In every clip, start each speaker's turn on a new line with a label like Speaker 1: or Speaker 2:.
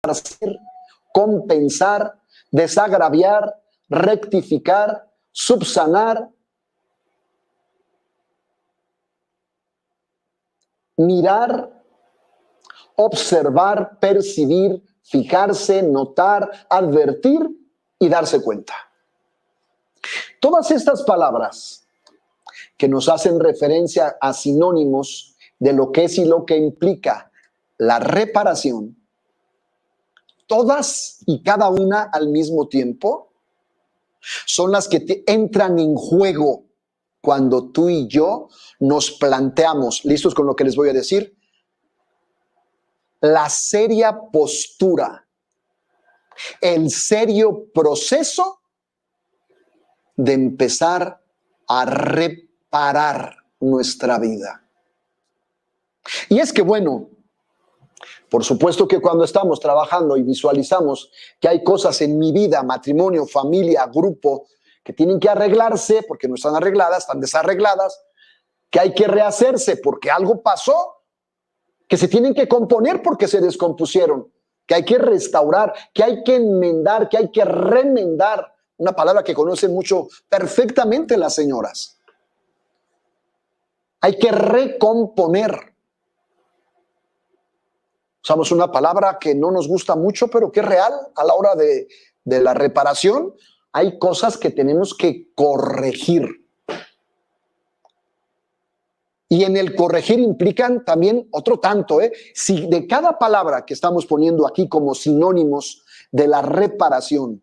Speaker 1: resarcir, compensar, desagraviar, rectificar, subsanar, mirar, observar, percibir, fijarse, notar, advertir y darse cuenta. Todas estas palabras que nos hacen referencia a sinónimos de lo que es y lo que implica la reparación, todas y cada una al mismo tiempo, son las que entran en juego cuando tú y yo nos planteamos, listos con lo que les voy a decir, la seria postura, el serio proceso de empezar a reparar nuestra vida. Y es que, bueno, por supuesto que cuando estamos trabajando y visualizamos que hay cosas en mi vida, matrimonio, familia, grupo, que tienen que arreglarse porque no están arregladas, están desarregladas, que hay que rehacerse porque algo pasó, que se tienen que componer porque se descompusieron, que hay que restaurar, que hay que enmendar, que hay que remendar, una palabra que conocen mucho perfectamente las señoras. Hay que recomponer. Usamos una palabra que no nos gusta mucho, pero que es real a la hora de la reparación. Hay cosas que tenemos que corregir. Y en el corregir implican también otro tanto, Si de cada palabra que estamos poniendo aquí como sinónimos de la reparación,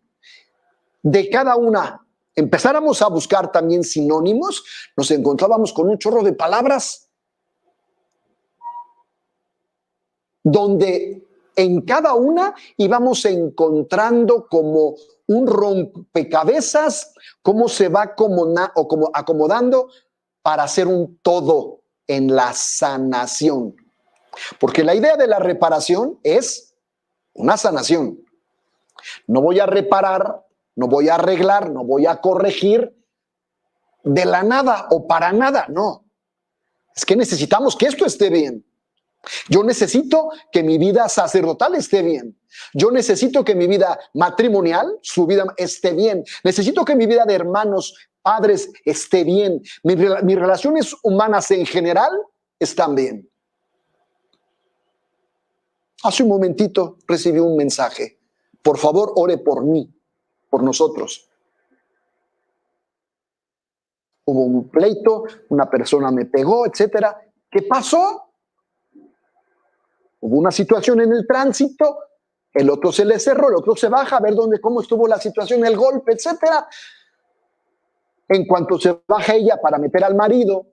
Speaker 1: de cada una empezáramos a buscar también sinónimos, nos encontrábamos con un chorro de palabras donde en cada una íbamos encontrando como un rompecabezas, cómo se va acomodando para hacer un todo en la sanación. Porque la idea de la reparación es una sanación. No voy a reparar, no voy a arreglar, no voy a corregir de la nada o para nada, no. Es que necesitamos que esto esté bien. Yo necesito que mi vida sacerdotal esté bien. Yo necesito que mi vida matrimonial, su vida esté bien. Necesito que mi vida de hermanos, padres, esté bien. Mis relaciones humanas en general están bien. Hace un momentito recibí un mensaje. Por favor, ore por mí, por nosotros. Hubo un pleito, una persona me pegó, etcétera. ¿Qué pasó? Hubo una situación en el tránsito, el otro se le cerró, el otro se baja a ver cómo estuvo la situación, el golpe, etcétera. En cuanto se baja ella para meter al marido,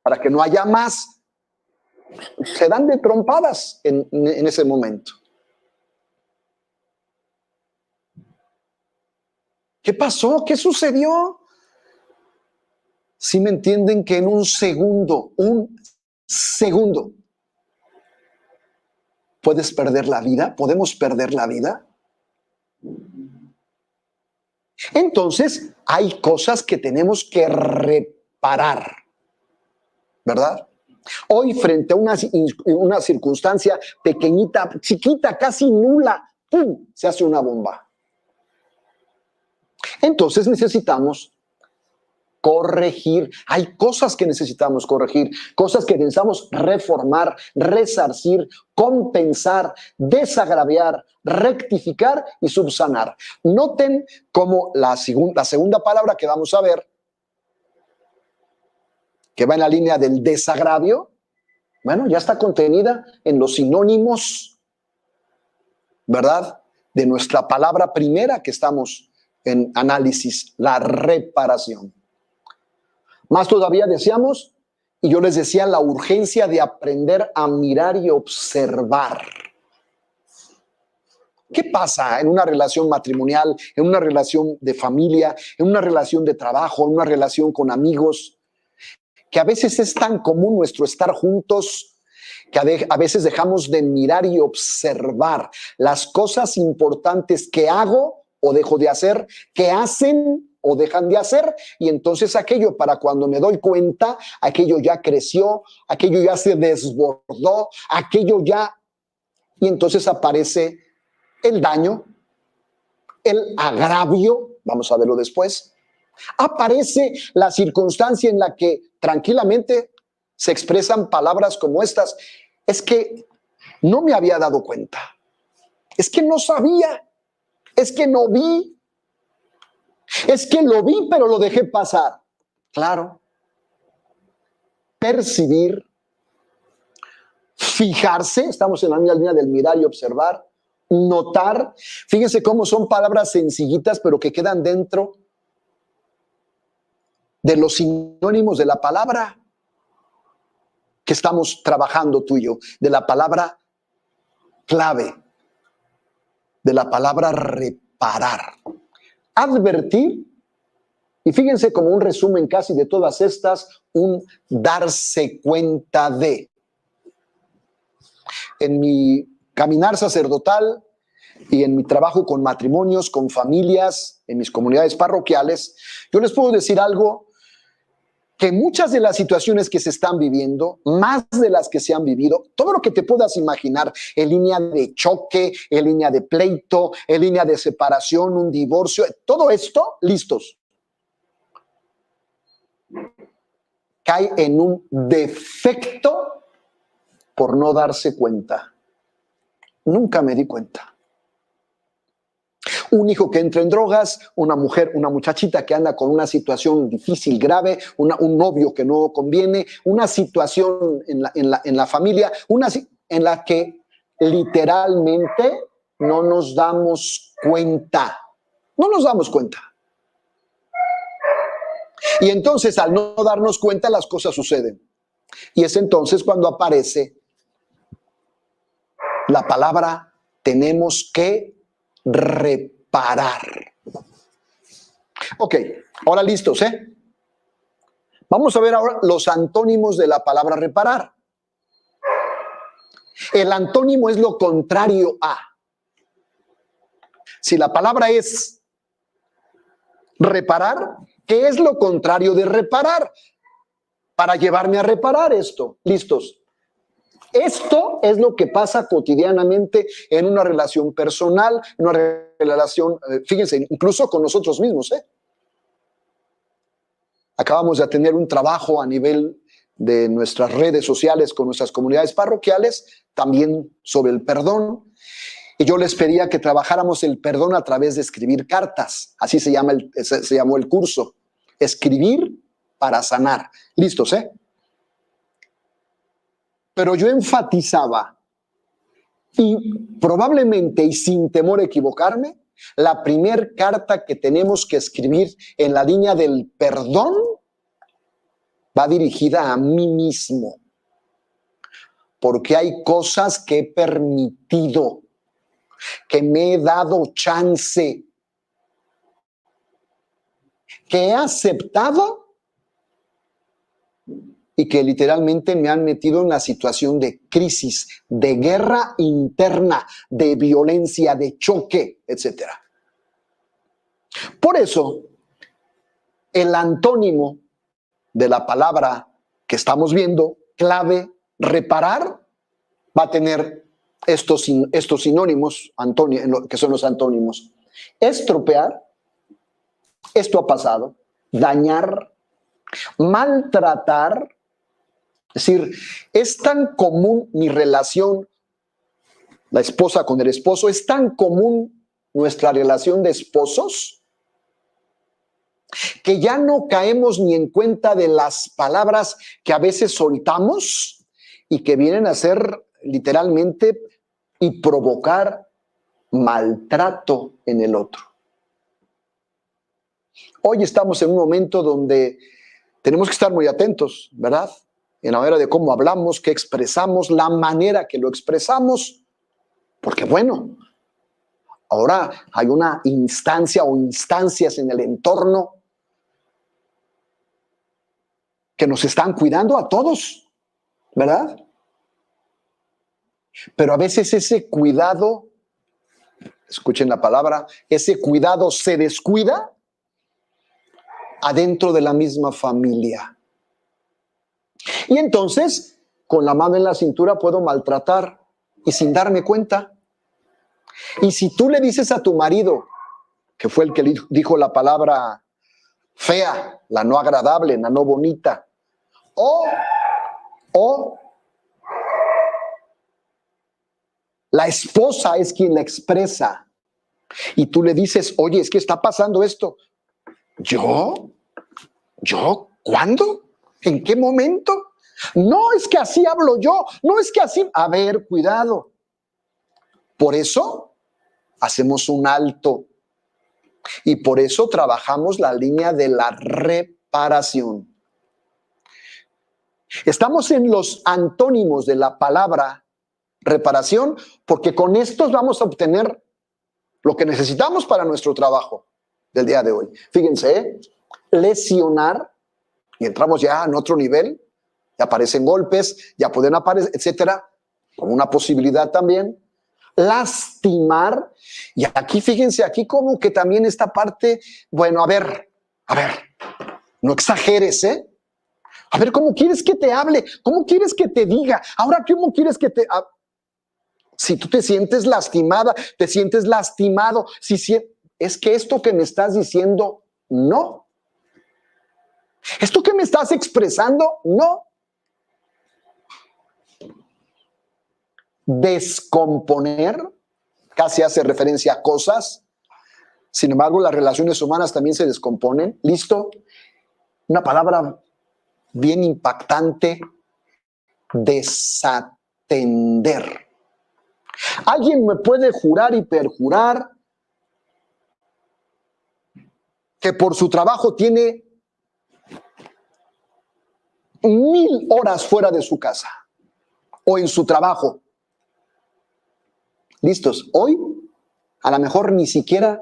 Speaker 1: para que no haya más, se dan de trompadas en ese momento. ¿Qué pasó? ¿Qué sucedió? ¿Sí me entienden que en un segundo, puedes perder la vida? ¿Podemos perder la vida? Entonces, hay cosas que tenemos que reparar, ¿verdad? Hoy, frente a una circunstancia pequeñita, chiquita, casi nula, ¡pum!, se hace una bomba. Entonces necesitamos corregir. Hay cosas que necesitamos corregir, cosas que necesitamos reformar, resarcir, compensar, desagraviar, rectificar y subsanar. Noten cómo la segunda palabra que vamos a ver, que va en la línea del desagravio, bueno, ya está contenida en los sinónimos, ¿verdad?, de nuestra palabra primera que estamos en análisis, la reparación. Más todavía decíamos, y yo les decía, la urgencia de aprender a mirar y observar. ¿Qué pasa en una relación matrimonial, en una relación de familia, en una relación de trabajo, en una relación con amigos? Que a veces es tan común nuestro estar juntos que a veces dejamos de mirar y observar las cosas importantes que hago o dejo de hacer, que hacen o dejan de hacer, y entonces aquello, para cuando me doy cuenta, aquello ya creció, aquello ya se desbordó, aquello ya, y entonces aparece el daño, el agravio, vamos a verlo después. Aparece la circunstancia en la que tranquilamente se expresan palabras como estas. Es que no me había dado cuenta. Es que no sabía. Es que no vi. Es que lo vi, pero lo dejé pasar. Claro. Percibir, fijarse, estamos en la misma línea del mirar y observar, notar. Fíjense cómo son palabras sencillitas, pero que quedan dentro de los sinónimos de la palabra que estamos trabajando tú y yo, de la palabra clave, de la palabra reparar. Advertir, y fíjense como un resumen casi de todas estas, un darse cuenta de. En mi caminar sacerdotal y en mi trabajo con matrimonios, con familias, en mis comunidades parroquiales, yo les puedo decir algo, que muchas de las situaciones que se están viviendo, más de las que se han vivido, todo lo que te puedas imaginar, en línea de choque, en línea de pleito, en línea de separación, un divorcio, todo esto, listos, cae en un defecto por no darse cuenta. Nunca me di cuenta. Un hijo que entra en drogas, una mujer, una muchachita que anda con una situación difícil, grave, un novio que no conviene, una situación en la familia, en la que literalmente no nos damos cuenta. No nos damos cuenta. Y entonces, al no darnos cuenta, las cosas suceden. Y es entonces cuando aparece la palabra tenemos que reparar. Ok, ahora listos, ¿eh? Vamos a ver ahora los antónimos de la palabra reparar. El antónimo es lo contrario a. Si la palabra es reparar, ¿qué es lo contrario de reparar? Para llevarme a reparar esto. Listos. Esto es lo que pasa cotidianamente en una relación personal, en una relación, fíjense, incluso con nosotros mismos. Acabamos de tener un trabajo a nivel de nuestras redes sociales con nuestras comunidades parroquiales, también sobre el perdón. Y yo les pedía que trabajáramos el perdón a través de escribir cartas. Así se llamó el curso. Escribir para sanar. ¿Listos, Pero yo enfatizaba, y probablemente y sin temor a equivocarme, la primer carta que tenemos que escribir en la línea del perdón va dirigida a mí mismo. Porque hay cosas que he permitido, que me he dado chance, que he aceptado y que literalmente me han metido en una situación de crisis, de guerra interna, de violencia, de choque, etc. Por eso, el antónimo de la palabra que estamos viendo, clave, reparar, va a tener estos sinónimos, que son los antónimos. Estropear, esto ha pasado, dañar, maltratar. Es decir, es tan común mi relación, la esposa con el esposo, es tan común nuestra relación de esposos, que ya no caemos ni en cuenta de las palabras que a veces soltamos y que vienen a ser literalmente y provocar maltrato en el otro. Hoy estamos en un momento donde tenemos que estar muy atentos, ¿verdad? En la manera de cómo hablamos, qué expresamos, la manera que lo expresamos, porque bueno, ahora hay una instancia o instancias en el entorno que nos están cuidando a todos, ¿verdad? Pero a veces ese cuidado, escuchen la palabra, ese cuidado se descuida adentro de la misma familia. Y entonces, con la mano en la cintura puedo maltratar y sin darme cuenta. Y si tú le dices a tu marido, que fue el que dijo la palabra fea, la no agradable, la no bonita, o la esposa es quien la expresa, y tú le dices, oye, es que está pasando esto. ¿Yo? ¿Cuándo? ¿En qué momento? No, es que así hablo yo. No, es que así. A ver, cuidado. Por eso hacemos un alto. Y por eso trabajamos la línea de la reparación. Estamos en los antónimos de la palabra reparación, porque con estos vamos a obtener lo que necesitamos para nuestro trabajo del día de hoy. Fíjense, lesionar, y entramos ya en otro nivel, ya aparecen golpes, ya pueden aparecer, etcétera, como una posibilidad también. Lastimar, y aquí fíjense, aquí como que también esta parte, bueno, a ver, no exageres, ¿eh? A ver, ¿cómo quieres que te hable? ¿Cómo quieres que te diga? Ahora, ¿cómo quieres que te... Si tú te sientes lastimada, te sientes lastimado, es que esto que me estás diciendo, no. Esto que me estás expresando, no. Descomponer casi hace referencia a cosas. Sin embargo, las relaciones humanas también se descomponen. ¿Listo? Una palabra bien impactante: desatender. Alguien me puede jurar y perjurar que por su trabajo tiene 1000 horas fuera de su casa o en su trabajo. ¿Listos? Hoy, a lo mejor ni siquiera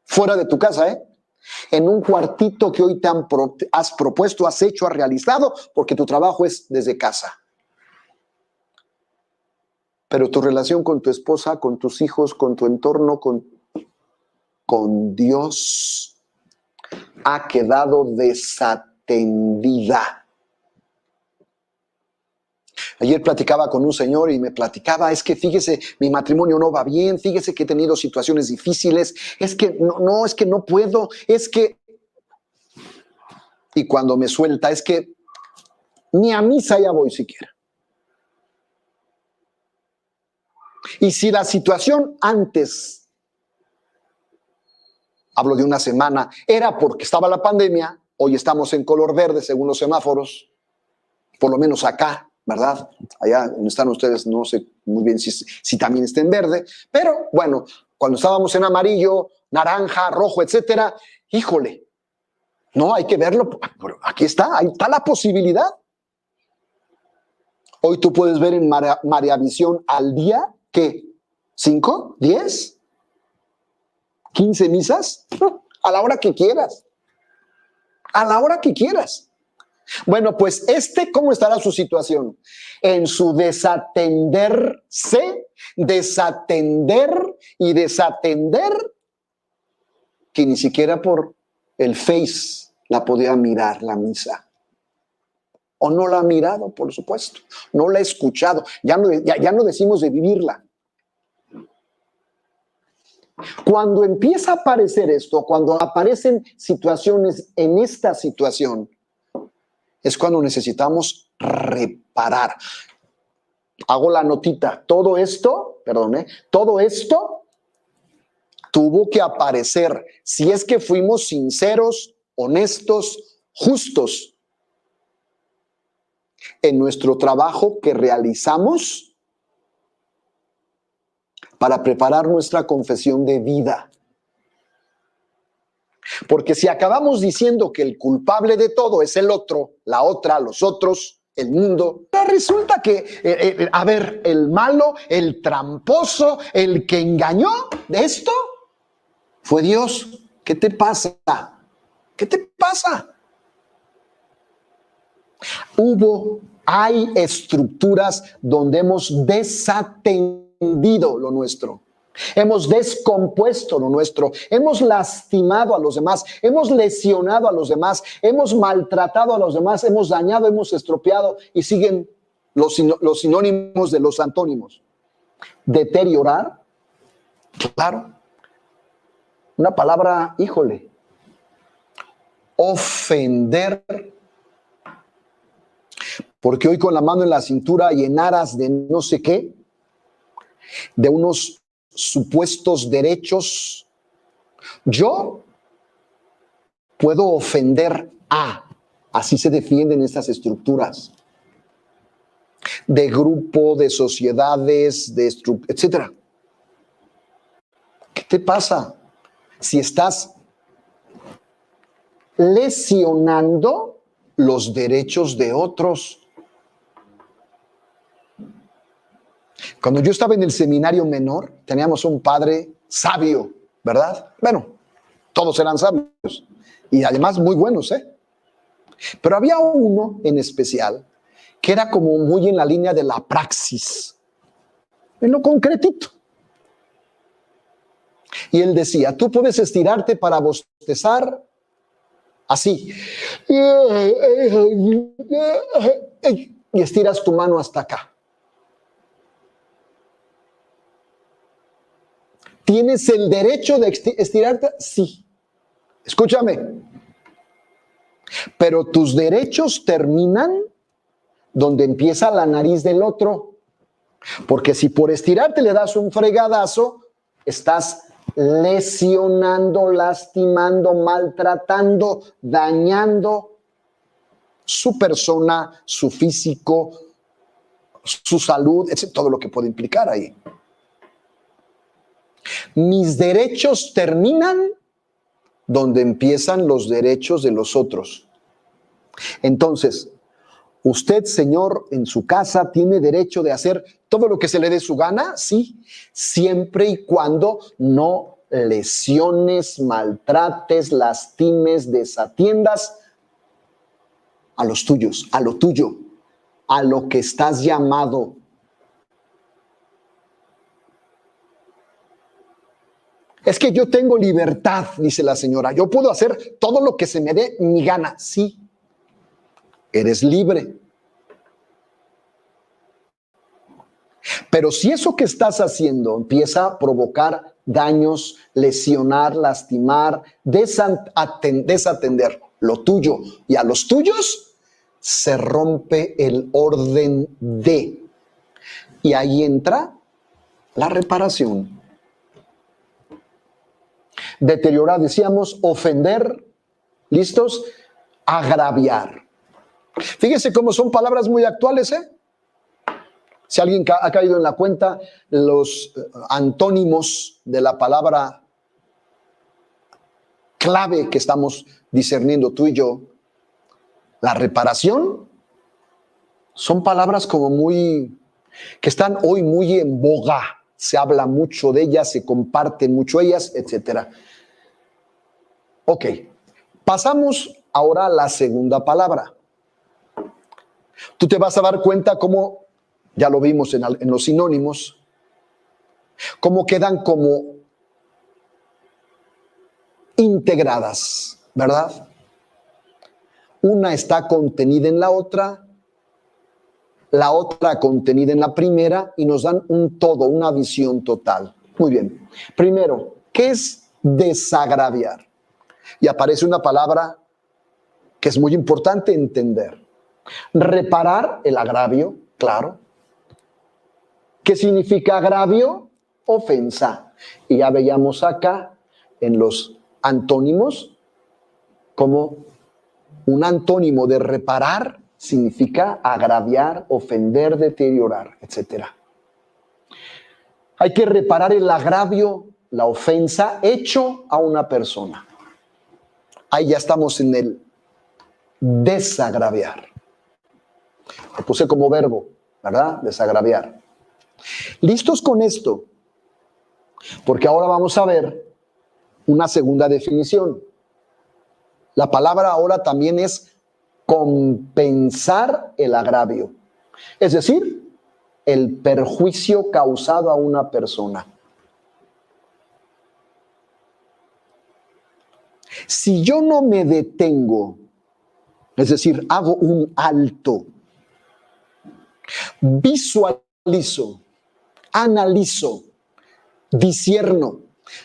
Speaker 1: fuera de tu casa, ¿eh? En un cuartito que hoy has propuesto, has hecho, has realizado, porque tu trabajo es desde casa. Pero tu relación con tu esposa, con tus hijos, con tu entorno, con Dios, ha quedado desatendida. Ayer platicaba con un señor y me platicaba, es que fíjese, mi matrimonio no va bien, fíjese que he tenido situaciones difíciles, es que es que no puedo, es que... Y cuando me suelta, es que ni a misa ya voy siquiera. Y si la situación antes, hablo de una semana, era porque estaba la pandemia, hoy estamos en color verde según los semáforos, por lo menos acá, ¿verdad? Allá donde están ustedes no sé muy bien si también está en verde, pero bueno, cuando estábamos en amarillo, naranja, rojo, etcétera, híjole, no, hay que verlo, aquí está, ahí está la posibilidad. Hoy tú puedes ver en Mariavisión al día, ¿qué? ¿5? ¿10? ¿15 misas? A la hora que quieras. A la hora que quieras. Bueno, pues ¿cómo estará su situación? En su desatenderse, desatender y desatender, que ni siquiera por el Face la podía mirar la misa. O no la ha mirado, por supuesto. No la ha escuchado. Ya no decimos de vivirla. Cuando empieza a aparecer esto, cuando aparecen situaciones en esta situación, es cuando necesitamos reparar. Hago la notita. Todo esto tuvo que aparecer. Si es que fuimos sinceros, honestos, justos en nuestro trabajo que realizamos para preparar nuestra confesión de vida. Porque si acabamos diciendo que el culpable de todo es el otro, la otra, los otros, el mundo, resulta que, el malo, el tramposo, el que engañó de esto, fue Dios. ¿Qué te pasa? ¿Qué te pasa? Hay estructuras donde hemos desatendido lo nuestro. Hemos descompuesto lo nuestro, hemos lastimado a los demás, hemos lesionado a los demás, hemos maltratado a los demás, hemos dañado, hemos estropeado, y siguen los sinónimos de los antónimos. Deteriorar, Claro. Una palabra, híjole, ofender. Porque hoy con la mano en la cintura y en aras de no sé qué, de unos supuestos derechos, yo puedo ofender a. Así se defienden estas estructuras de grupo, de sociedades, de etcétera. ¿Qué te pasa si estás lesionando los derechos de otros? Cuando yo estaba en el seminario menor, teníamos un padre sabio, ¿verdad? Bueno, todos eran sabios y además muy buenos, ¿eh? Pero había uno en especial que era como muy en la línea de la praxis, en lo concretito. Y él decía, tú puedes estirarte para bostezar así. Y estiras tu mano hasta acá. ¿Tienes el derecho de estirarte? Sí. Escúchame. Pero tus derechos terminan donde empieza la nariz del otro. Porque si por estirarte le das un fregadazo, estás lesionando, lastimando, maltratando, dañando su persona, su físico, su salud, etc., todo lo que puede implicar ahí. Mis derechos terminan donde empiezan los derechos de los otros. Entonces, usted, señor, en su casa tiene derecho de hacer todo lo que se le dé su gana, sí, siempre y cuando no lesiones, maltrates, lastimes, desatiendas a los tuyos, a lo tuyo, a lo que estás llamado. Es que yo tengo libertad, dice la señora, yo puedo hacer todo lo que se me dé mi gana, sí, eres libre. Pero si eso que estás haciendo empieza a provocar daños, lesionar, lastimar, desatender lo tuyo y a los tuyos, se rompe el orden de. Y ahí entra la reparación. Deteriorar, decíamos, ofender, ¿listos? Agraviar. Fíjense cómo son palabras muy actuales, ¿eh? Si alguien ha caído en la cuenta, los antónimos de la palabra clave que estamos discerniendo tú y yo, la reparación, son palabras como que están hoy muy en boga. Se habla mucho de ellas, se comparten mucho ellas, etc. Ok, pasamos ahora a la segunda palabra. Tú te vas a dar cuenta cómo, ya lo vimos en los sinónimos, cómo quedan como integradas, ¿verdad? Una está contenida en la otra contenida en la primera y nos dan un todo, una visión total. Muy bien. Primero, ¿qué es desagraviar? Y aparece una palabra que es muy importante entender. Reparar el agravio, claro. ¿Qué significa agravio? Ofensa. Y ya veíamos acá en los antónimos como un antónimo de reparar significa agraviar, ofender, deteriorar, etc. Hay que reparar el agravio, la ofensa hecho a una persona. Ahí ya estamos en el desagraviar. Lo puse como verbo, ¿verdad? Desagraviar. ¿Listos con esto? Porque ahora vamos a ver una segunda definición. La palabra ahora también es compensar el agravio. Es decir, el perjuicio causado a una persona. Si yo no me detengo, es decir, hago un alto, visualizo, analizo discierno.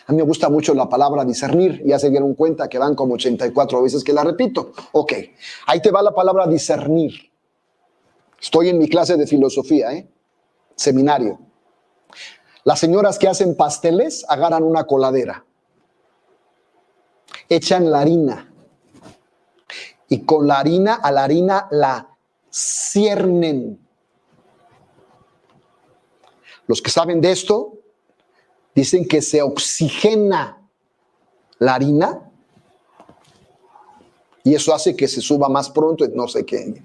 Speaker 1: A mí me gusta mucho la palabra discernir. Ya se dieron cuenta que van como 84 veces que la repito. Ok, ahí te va la palabra discernir. Estoy en mi clase de filosofía, seminario. Las señoras que hacen pasteles agarran una coladera, echan la harina y con la harina, a la harina la ciernen. Los que saben de esto dicen que se oxigena la harina y eso hace que se suba más pronto. No sé qué,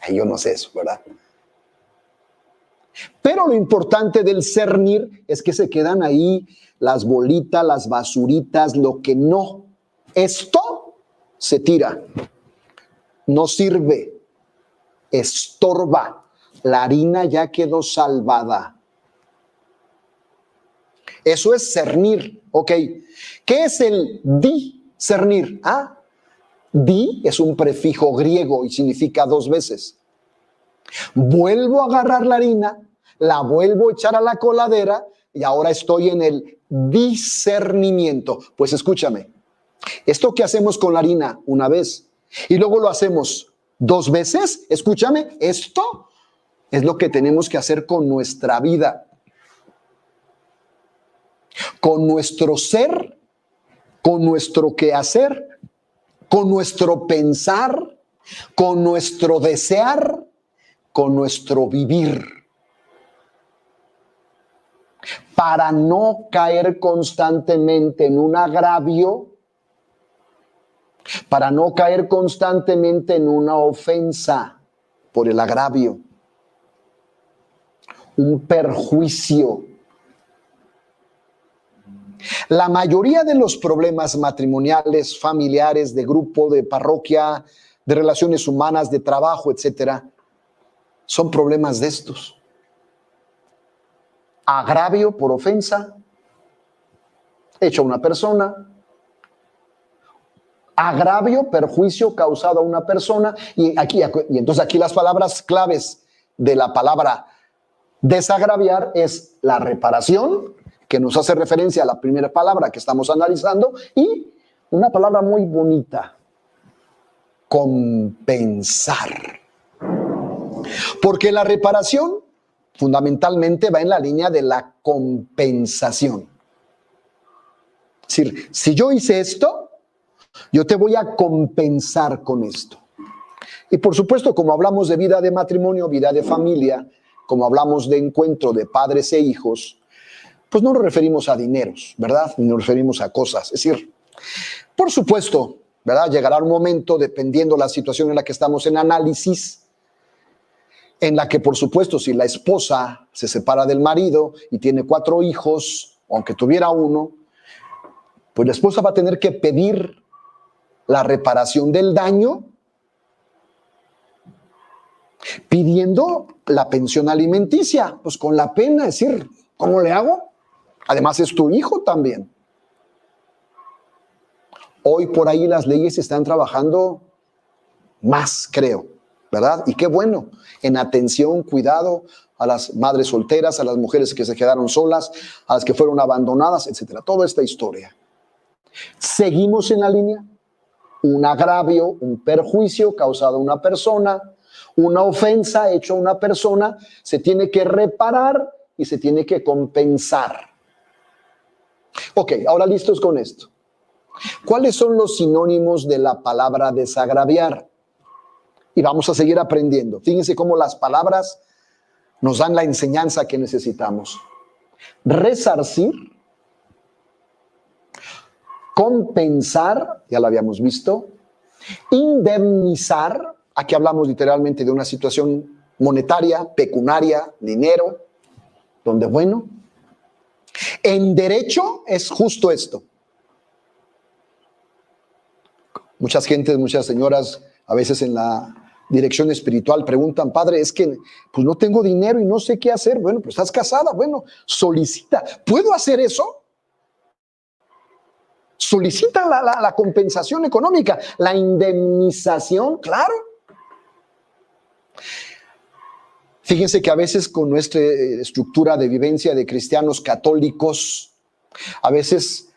Speaker 1: yo no sé eso, ¿verdad? Pero lo importante del cernir es que se quedan ahí las bolitas, las basuritas, lo que no. Esto se tira, no sirve, estorba. La harina ya quedó salvada. Eso es cernir, ¿ok? ¿Qué es el discernir? Di es un prefijo griego y significa 2 veces. Vuelvo a agarrar la harina, la vuelvo a echar a la coladera y ahora estoy en el discernimiento. Pues escúchame, esto que hacemos con la harina una vez y luego lo hacemos 2 veces, escúchame, esto es lo que tenemos que hacer con nuestra vida. Con nuestro ser, con nuestro quehacer, con nuestro pensar, con nuestro desear, con nuestro vivir. Para no caer constantemente en un agravio, para no caer constantemente en una ofensa por el agravio, un perjuicio. La mayoría de los problemas matrimoniales, familiares, de grupo, de parroquia, de relaciones humanas, de trabajo, etcétera, son problemas de estos. Agravio por ofensa hecho a una persona, agravio, perjuicio causado a una persona, y entonces aquí las palabras claves de la palabra desagraviar es la reparación, que nos hace referencia a la primera palabra que estamos analizando, y una palabra muy bonita, compensar. Porque la reparación fundamentalmente va en la línea de la compensación. Es decir, si yo hice esto, yo te voy a compensar con esto. Y por supuesto, como hablamos de vida de matrimonio, vida de familia, como hablamos de encuentro de padres e hijos, pues no nos referimos a dineros, ¿verdad? Ni nos referimos a cosas. Es decir, por supuesto, ¿verdad? Llegará un momento, dependiendo la situación en la que estamos en análisis, en la que, por supuesto, si la esposa se separa del marido y tiene 4 hijos, aunque tuviera 1, pues la esposa va a tener que pedir la reparación del daño pidiendo la pensión alimenticia, pues con la pena, es decir, ¿cómo le hago? Además es tu hijo también. Hoy por ahí las leyes están trabajando más, creo, ¿verdad? Y qué bueno, en atención, cuidado a las madres solteras, a las mujeres que se quedaron solas, a las que fueron abandonadas, etcétera. Toda esta historia. Seguimos en la línea. Un agravio, un perjuicio causado a una persona, una ofensa hecha a una persona, se tiene que reparar y se tiene que compensar. Ok, ahora listos con esto. ¿Cuáles son los sinónimos de la palabra desagraviar? Y vamos a seguir aprendiendo. Fíjense cómo las palabras nos dan la enseñanza que necesitamos. Resarcir, compensar, ya lo habíamos visto, indemnizar, aquí hablamos literalmente de una situación monetaria, pecuniaria, dinero, donde bueno, en derecho es justo esto. Muchas gentes, muchas señoras, a veces en la dirección espiritual preguntan, padre, es que pues no tengo dinero y no sé qué hacer. Bueno, pues estás casada, bueno, solicita. ¿Puedo hacer eso? Solicita la compensación económica, la indemnización, claro. Fíjense que a veces con nuestra estructura de vivencia de cristianos católicos, A veces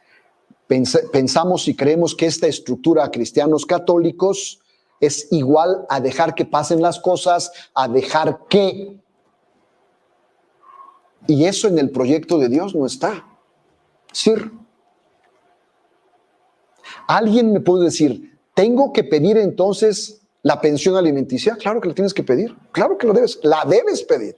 Speaker 1: pensamos y creemos que esta estructura cristianos católicos es igual a dejar que pasen las cosas, a dejar que. Y eso en el proyecto de Dios no está. Sir, alguien me puede decir, ¿tengo que pedir entonces la pensión alimenticia? Claro que la tienes que pedir, claro que la debes pedir.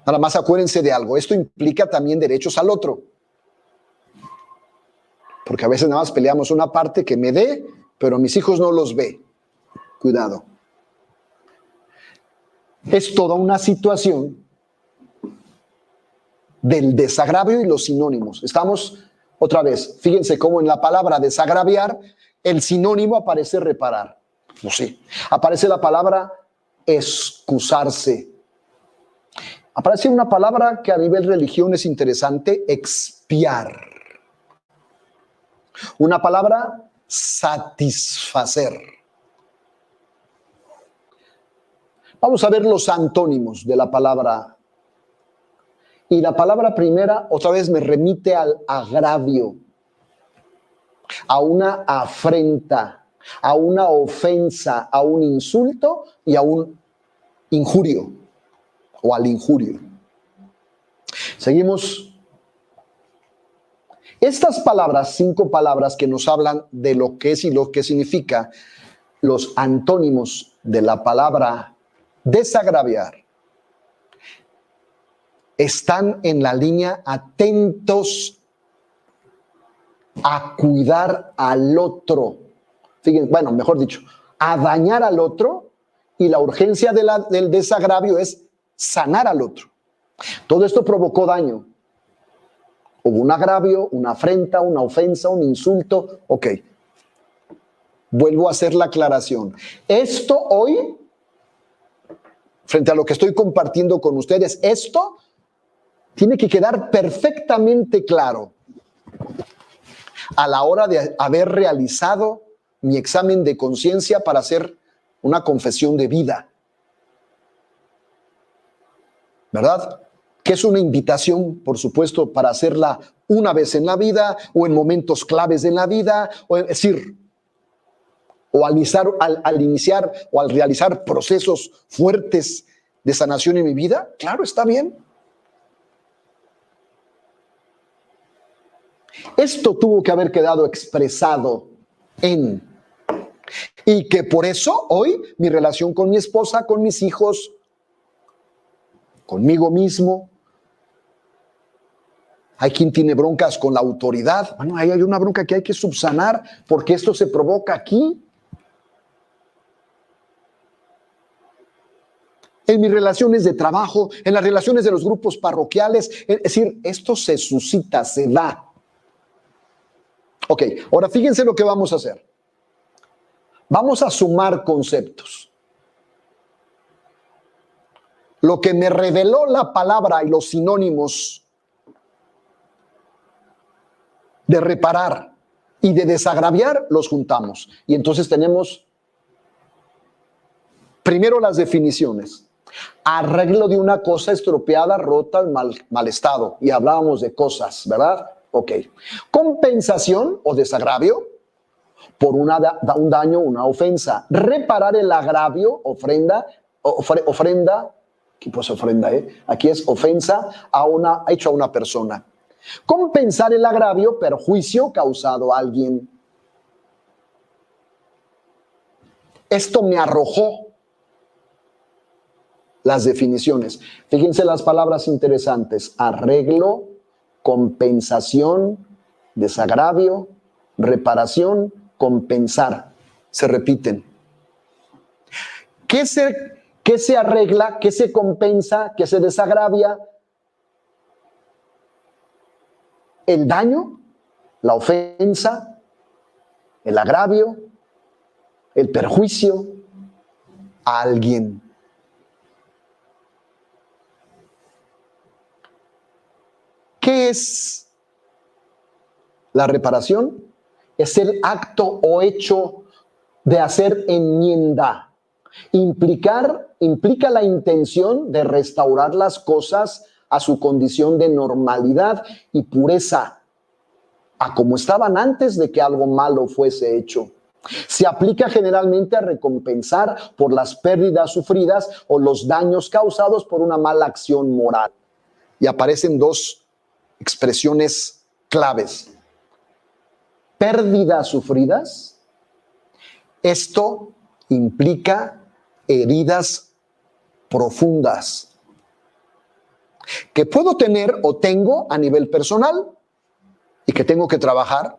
Speaker 1: Nada más acuérdense de algo, esto implica también derechos al otro. Porque a veces nada más peleamos una parte que me dé, pero mis hijos no los ve. Cuidado. Es toda una situación del desagravio y los sinónimos. Estamos, otra vez, fíjense cómo en la palabra desagraviar, el sinónimo aparece reparar. No sé. Aparece la palabra excusarse. Aparece una palabra que a nivel religión es interesante, expiar. Una palabra, satisfacer. Vamos a ver los antónimos de la palabra. Y la palabra primera otra vez me remite al agravio, a una afrenta, a una ofensa, a un insulto y a un injurio o al injurio. Seguimos. Estas palabras, 5 palabras que nos hablan de lo que es y lo que significa, los antónimos de la palabra desagraviar, están en la línea atentos a cuidar al otro. Fíjense, bueno, mejor dicho, a dañar al otro, y la urgencia del desagravio es sanar al otro. Todo esto provocó daño. Hubo un agravio, una afrenta, una ofensa, un insulto. Ok. Vuelvo a hacer la aclaración. Esto hoy, frente a lo que estoy compartiendo con ustedes, esto tiene que quedar perfectamente claro a la hora de haber realizado mi examen de conciencia para hacer una confesión de vida. ¿Verdad? Que es una invitación, por supuesto, para hacerla una vez en la vida o en momentos claves en la vida, o es decir, o al iniciar o al realizar procesos fuertes de sanación en mi vida. Claro, está bien. Esto tuvo que haber quedado expresado en, y que por eso hoy mi relación con mi esposa, con mis hijos, conmigo mismo. Hay quien tiene broncas con la autoridad. Bueno, ahí hay una bronca que hay que subsanar porque esto se provoca aquí. En mis relaciones de trabajo, en las relaciones de los grupos parroquiales. Es decir, esto se suscita, se da. Ok, ahora fíjense lo que vamos a hacer. Vamos a sumar conceptos. Lo que me reveló la palabra y los sinónimos de reparar y de desagraviar, los juntamos. Y entonces tenemos primero las definiciones. Arreglo de una cosa estropeada, rota, mal estado. Y hablábamos de cosas, ¿verdad? Ok. Compensación o desagravio por un daño, una ofensa. Reparar el agravio, ofrenda, aquí pues ofrenda, aquí es ofensa hecho a una persona. Compensar el agravio, perjuicio causado a alguien. Esto me arrojó las definiciones. Fíjense las palabras interesantes: arreglo, compensación, desagravio, reparación, compensar. Se repiten. ¿Qué se arregla? ¿Qué se compensa? ¿Qué se desagravia? El daño, la ofensa, el agravio, el perjuicio a alguien. ¿Qué es la reparación? Es el acto o hecho de hacer enmienda. Implica la intención de restaurar las cosas a su condición de normalidad y pureza, a como estaban antes de que algo malo fuese hecho. Se aplica generalmente a recompensar por las pérdidas sufridas o los daños causados por una mala acción moral. Y aparecen dos expresiones claves. Pérdidas sufridas. Esto implica heridas profundas que puedo tener o tengo a nivel personal y que tengo que trabajar,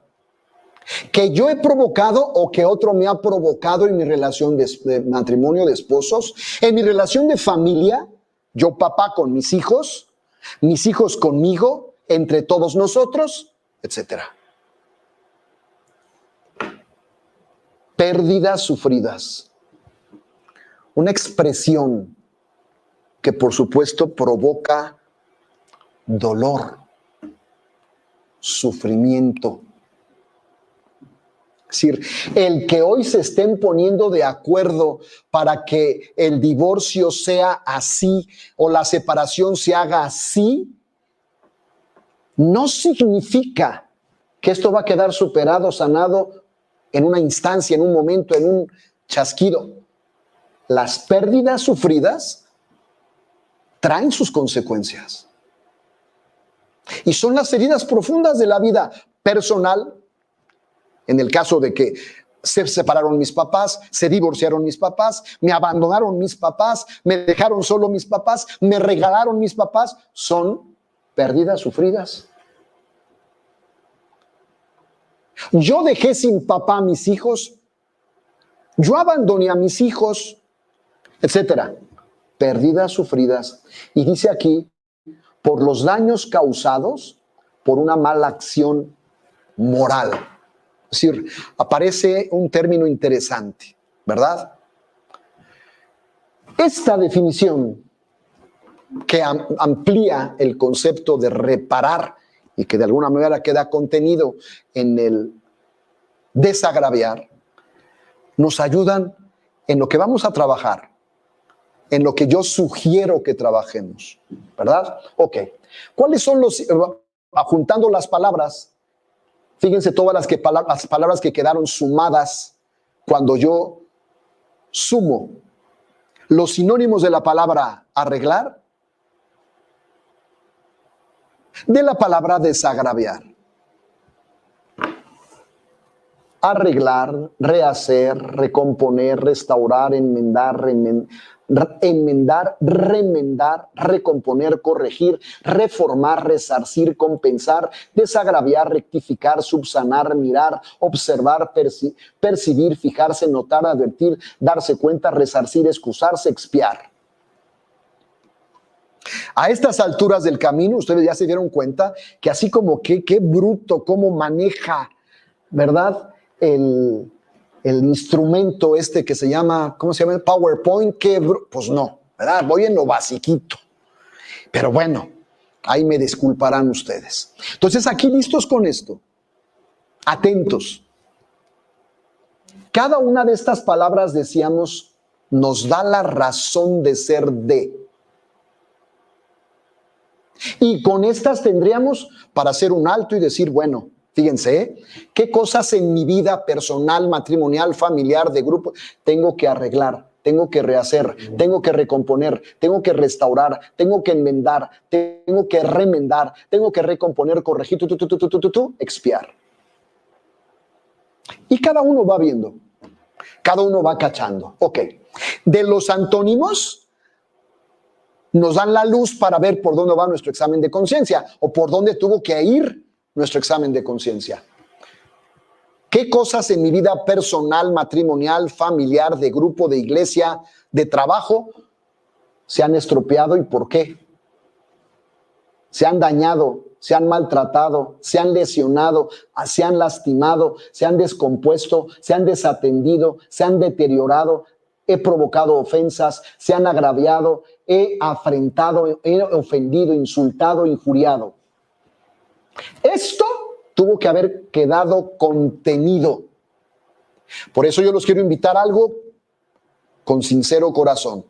Speaker 1: que yo he provocado o que otro me ha provocado en mi relación de matrimonio, de esposos, en mi relación de familia, yo papá con mis hijos conmigo, entre todos nosotros, etcétera. Pérdidas sufridas. Una expresión que por supuesto provoca dolor, sufrimiento. Es decir, el que hoy se estén poniendo de acuerdo para que el divorcio sea así o la separación se haga así, no significa que esto va a quedar superado, sanado en una instancia, en un momento, en un chasquido. Las pérdidas sufridas traen sus consecuencias. Y son las heridas profundas de la vida personal. En el caso de que se separaron mis papás, se divorciaron mis papás, me abandonaron mis papás, me dejaron solo mis papás, me regalaron mis papás, son pérdidas sufridas. Yo dejé sin papá a mis hijos, yo abandoné a mis hijos, etcétera. Pérdidas sufridas. Y dice aquí, por los daños causados por una mala acción moral. Es decir, aparece un término interesante, ¿verdad? Esta definición que amplía el concepto de reparar y que de alguna manera queda contenido en el desagraviar, nos ayudan en lo que vamos a trabajar, en lo que yo sugiero que trabajemos, ¿verdad? Ok. ¿Cuáles son los, juntando las palabras, fíjense todas las palabras que quedaron sumadas cuando yo sumo los sinónimos de la palabra arreglar, de la palabra desagraviar. Arreglar, rehacer, recomponer, restaurar, enmendar, remendar, recomponer, corregir, reformar, resarcir, compensar, desagraviar, rectificar, subsanar, mirar, observar, percibir, fijarse, notar, advertir, darse cuenta, resarcir, excusarse, expiar. A estas alturas del camino, ustedes ya se dieron cuenta que así como que qué bruto, cómo maneja, ¿verdad? El instrumento este que se llama, ¿cómo se llama? PowerPoint, pues no, ¿verdad? Voy en lo basiquito. Pero bueno, ahí me disculparán ustedes. Entonces, aquí listos con esto, atentos. Cada una de estas palabras, decíamos, nos da la razón de ser de. Y con estas tendríamos para hacer un alto y decir, bueno, fíjense, ¿qué cosas en mi vida personal, matrimonial, familiar, de grupo, tengo que arreglar, tengo que rehacer, tengo que recomponer, tengo que restaurar, tengo que enmendar, tengo que remendar, tengo que recomponer, corregir, expiar? Y cada uno va viendo, cada uno va cachando. Ok, de los antónimos nos dan la luz para ver por dónde va nuestro examen de conciencia o por dónde tuvo que ir nuestro examen de conciencia. ¿Qué cosas en mi vida personal, matrimonial, familiar, de grupo, de iglesia, de trabajo se han estropeado y por qué? Se han dañado, se han maltratado, se han lesionado, se han lastimado, se han descompuesto, se han desatendido, se han deteriorado. He provocado ofensas, se han agraviado, he afrentado, he ofendido, insultado, injuriado. Esto tuvo que haber quedado contenido. Por eso yo los quiero invitar a algo con sincero corazón.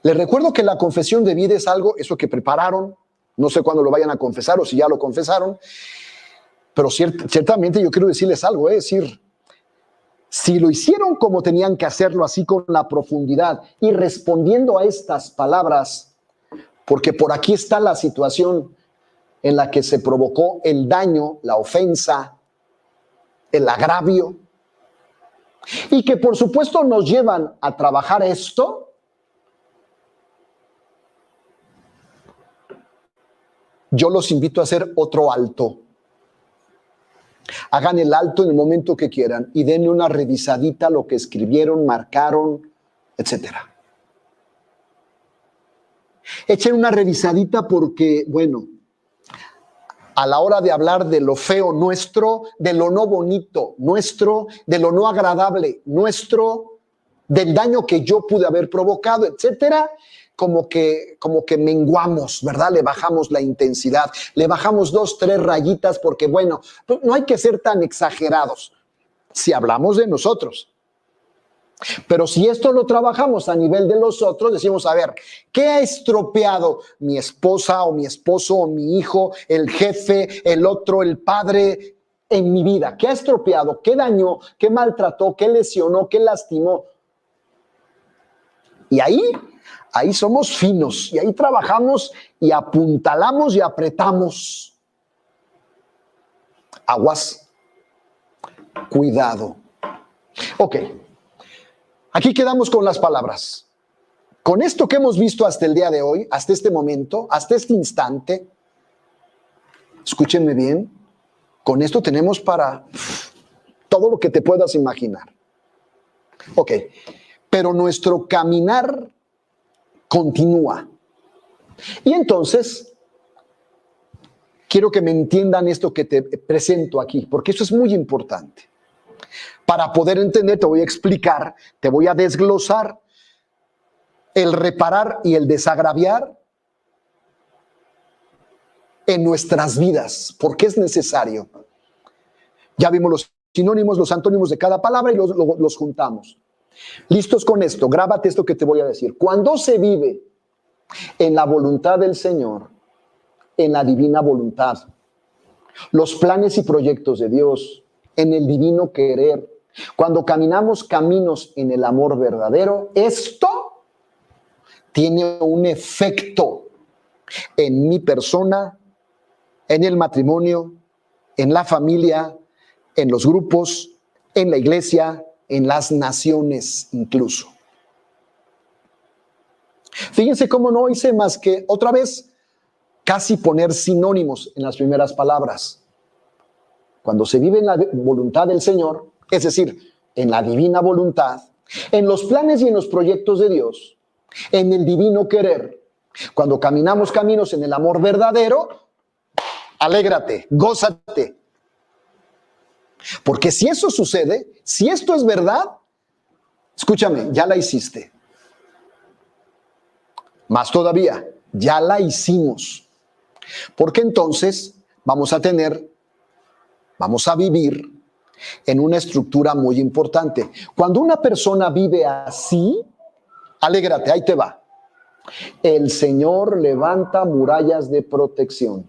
Speaker 1: Les recuerdo que la confesión de vida es algo, eso que prepararon, No sé cuándo lo vayan a confesar o si ya lo confesaron, pero ciertamente yo quiero decirles algo, es decir, si lo hicieron como tenían que hacerlo, así con la profundidad y respondiendo a estas palabras, porque por aquí está la situación en la que se provocó el daño, la ofensa, el agravio, y que por supuesto nos llevan a trabajar esto. Yo los invito a hacer otro alto. Hagan el alto en el momento que quieran y denle una revisadita a lo que escribieron, marcaron, etcétera. Echen una revisadita porque, bueno, a la hora de hablar de lo feo nuestro, de lo no bonito nuestro, de lo no agradable nuestro, del daño que yo pude haber provocado, etcétera, como que menguamos, ¿verdad? Le bajamos la intensidad, le bajamos 2, 3 rayitas porque, bueno, no hay que ser tan exagerados si hablamos de nosotros. Pero si esto lo trabajamos a nivel de los otros, decimos, a ver, ¿qué ha estropeado mi esposa o mi esposo o mi hijo, el jefe, el otro, el padre en mi vida? ¿Qué ha estropeado? ¿Qué dañó? ¿Qué maltrató? ¿Qué lesionó? ¿Qué lastimó? Y ahí somos finos y ahí trabajamos y apuntalamos y apretamos. Aguas, cuidado. Ok, aquí quedamos con las palabras. Con esto que hemos visto hasta el día de hoy, hasta este momento, hasta este instante, escúchenme bien, con esto tenemos para todo lo que te puedas imaginar. Ok, pero nuestro caminar continúa. Y entonces, quiero que me entiendan esto que te presento aquí, porque eso es muy importante. Para poder entender, te voy a explicar, te voy a desglosar el reparar y el desagraviar en nuestras vidas, porque es necesario. Ya vimos los sinónimos, los antónimos de cada palabra y los juntamos. ¿Listos con esto? Grábate esto que te voy a decir. Cuando se vive en la voluntad del Señor, en la divina voluntad, los planes y proyectos de Dios, en el divino querer, cuando caminamos caminos en el amor verdadero, esto tiene un efecto en mi persona, en el matrimonio, en la familia, en los grupos, en la iglesia, en las naciones incluso. Fíjense cómo no hice más que otra vez casi poner sinónimos en las primeras palabras. Cuando se vive en la voluntad del Señor, es decir, en la divina voluntad, en los planes y en los proyectos de Dios, en el divino querer, cuando caminamos caminos en el amor verdadero, alégrate, gózate. Porque si eso sucede, si esto es verdad, escúchame, ya la hiciste. Más todavía, ya la hicimos. Porque entonces vamos a vivir en una estructura muy importante. Cuando una persona vive así, alégrate, ahí te va. El Señor levanta murallas de protección.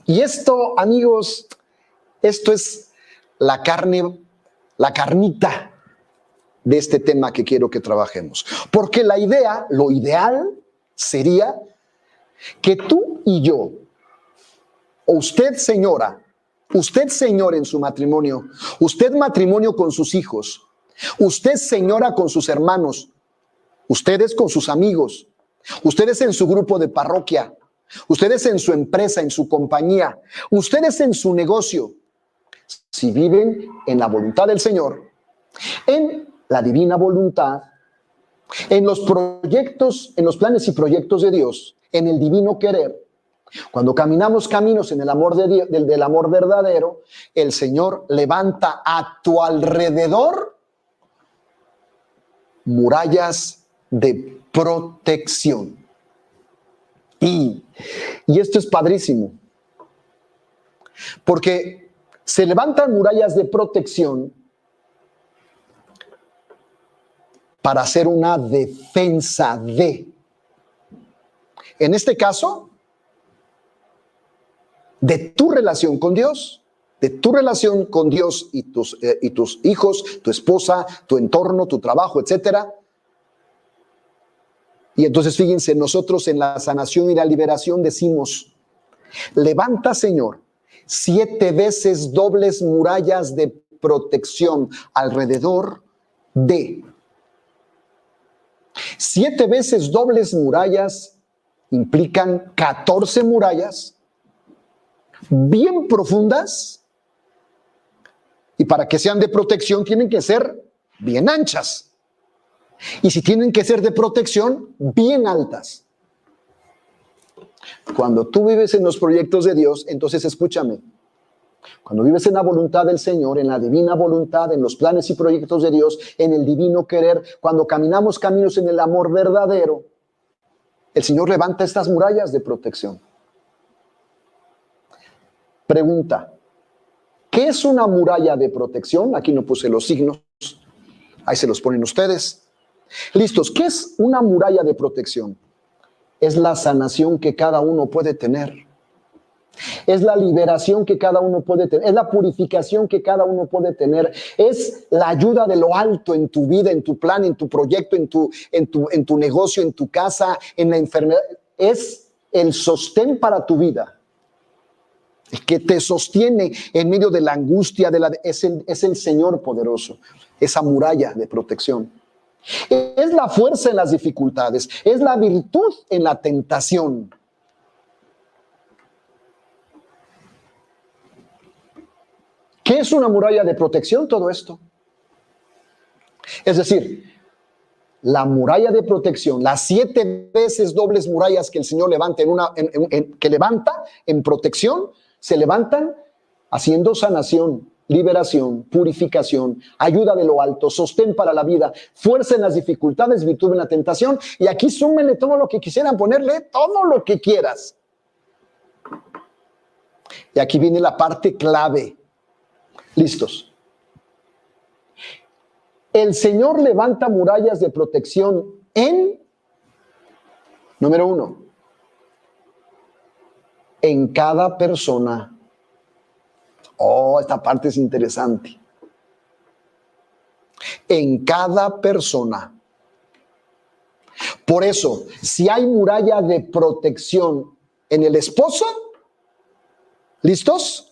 Speaker 1: Y esto, amigos, esto es la carnita de este tema que quiero que trabajemos. Porque la idea, lo ideal sería que tú y yo, o usted señora, usted señor en su matrimonio, usted matrimonio con sus hijos, usted señora con sus hermanos, ustedes con sus amigos, ustedes en su grupo de parroquia, ustedes en su empresa, en su compañía, ustedes en su negocio, si viven en la voluntad del Señor, en la divina voluntad, en los proyectos, en los planes y proyectos de Dios, en el divino querer, cuando caminamos caminos en el amor de Dios, del amor verdadero, el Señor levanta a tu alrededor murallas de protección. Y esto es padrísimo, porque se levantan murallas de protección para hacer una defensa de. En este caso, de tu relación con Dios, y tus hijos, tu esposa, tu entorno, tu trabajo, etcétera. Y entonces fíjense, nosotros en la sanación y la liberación decimos: levanta, Señor, 7 veces dobles murallas de protección alrededor de. 7 veces dobles murallas implican 14 murallas bien profundas, y para que sean de protección tienen que ser bien anchas, y si tienen que ser de protección, bien altas. Cuando tú vives en los proyectos de Dios, entonces escúchame, cuando vives en la voluntad del Señor, en la divina voluntad, en los planes y proyectos de Dios, en el divino querer, cuando caminamos caminos en el amor verdadero, el Señor levanta estas murallas de protección. Pregunta: ¿qué es una muralla de protección? Aquí no puse los signos, ahí se los ponen ustedes. Listos, ¿qué es una muralla de protección? Es la sanación que cada uno puede tener. Es la liberación que cada uno puede tener. Es la purificación que cada uno puede tener. Es la ayuda de lo alto en tu vida, en tu plan, en tu proyecto, en tu negocio, en tu casa, en la enfermedad. Es el sostén para tu vida. El que te sostiene en medio de la angustia, es el Señor poderoso. Esa muralla de protección. Es la fuerza en las dificultades. Es la virtud en la tentación. ¿Qué es una muralla de protección? Todo esto. Es decir, la muralla de protección, las 7 veces dobles murallas que el Señor levanta que levanta en protección, se levantan haciendo sanación, liberación, purificación, ayuda de lo alto, sostén para la vida, fuerza en las dificultades, virtud en la tentación. Y aquí súmenle todo lo que quisieran ponerle, todo lo que quieras. Y aquí viene la parte clave. ¿Listos? El Señor levanta murallas de protección número 1, en cada persona. Oh, esta parte es interesante. En cada persona. Por eso, si hay muralla de protección en el esposo, ¿listos?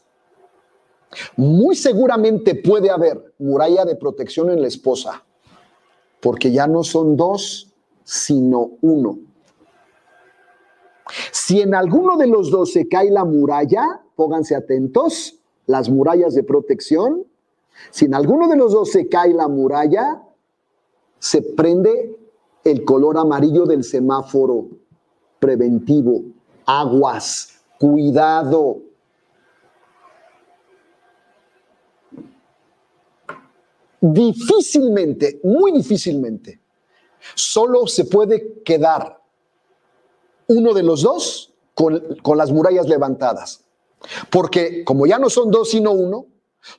Speaker 1: Muy seguramente puede haber muralla de protección en la esposa, porque ya no son 2, sino 1. Si en alguno de los 2 se cae la muralla, pónganse atentos, las murallas de protección, si en alguno de los 2 se cae la muralla, se prende el color amarillo del semáforo preventivo. Aguas, cuidado. Difícilmente, muy difícilmente, solo se puede quedar uno de los 2 con las murallas levantadas. Porque como ya no son 2 sino 1,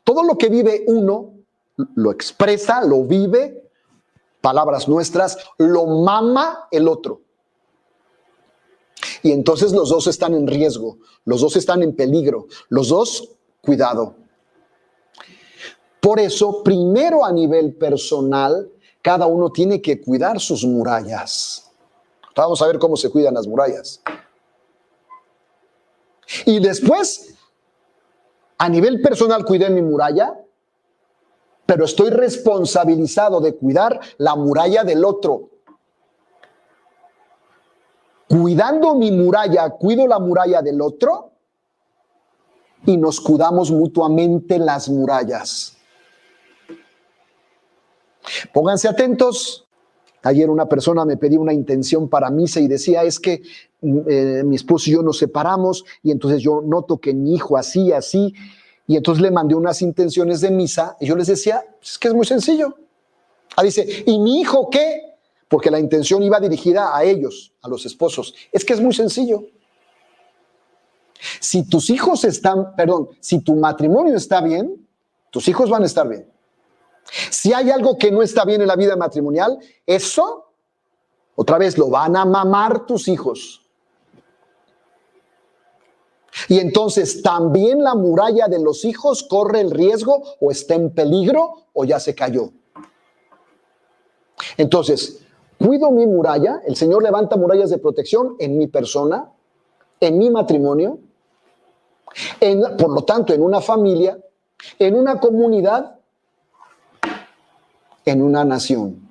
Speaker 1: todo lo que vive uno lo expresa, lo vive, palabras nuestras, lo mama el otro. Y entonces los 2 están en riesgo, los 2 están en peligro, los 2, cuidado. Por eso, primero a nivel personal, cada uno tiene que cuidar sus murallas. Vamos a ver cómo se cuidan las murallas. Y después, a nivel personal, cuidé mi muralla, pero estoy responsabilizado de cuidar la muralla del otro. Cuidando mi muralla, cuido la muralla del otro y nos cuidamos mutuamente las murallas. Pónganse atentos. Ayer una persona me pedía una intención para misa y decía, es que mi esposo y yo nos separamos y entonces yo noto que mi hijo así, y entonces le mandé unas intenciones de misa y yo les decía, es que es muy sencillo. Dice, ¿y mi hijo qué? Porque la intención iba dirigida a ellos, a los esposos. Es que es muy sencillo. Si si tu matrimonio está bien, tus hijos van a estar bien. Si hay algo que no está bien en la vida matrimonial, eso, otra vez, lo van a mamar tus hijos. Y entonces también la muralla de los hijos corre el riesgo o está en peligro o ya se cayó. Entonces, cuido mi muralla, el Señor levanta murallas de protección en mi persona, en mi matrimonio, por lo tanto, en una familia, en una comunidad, en una nación.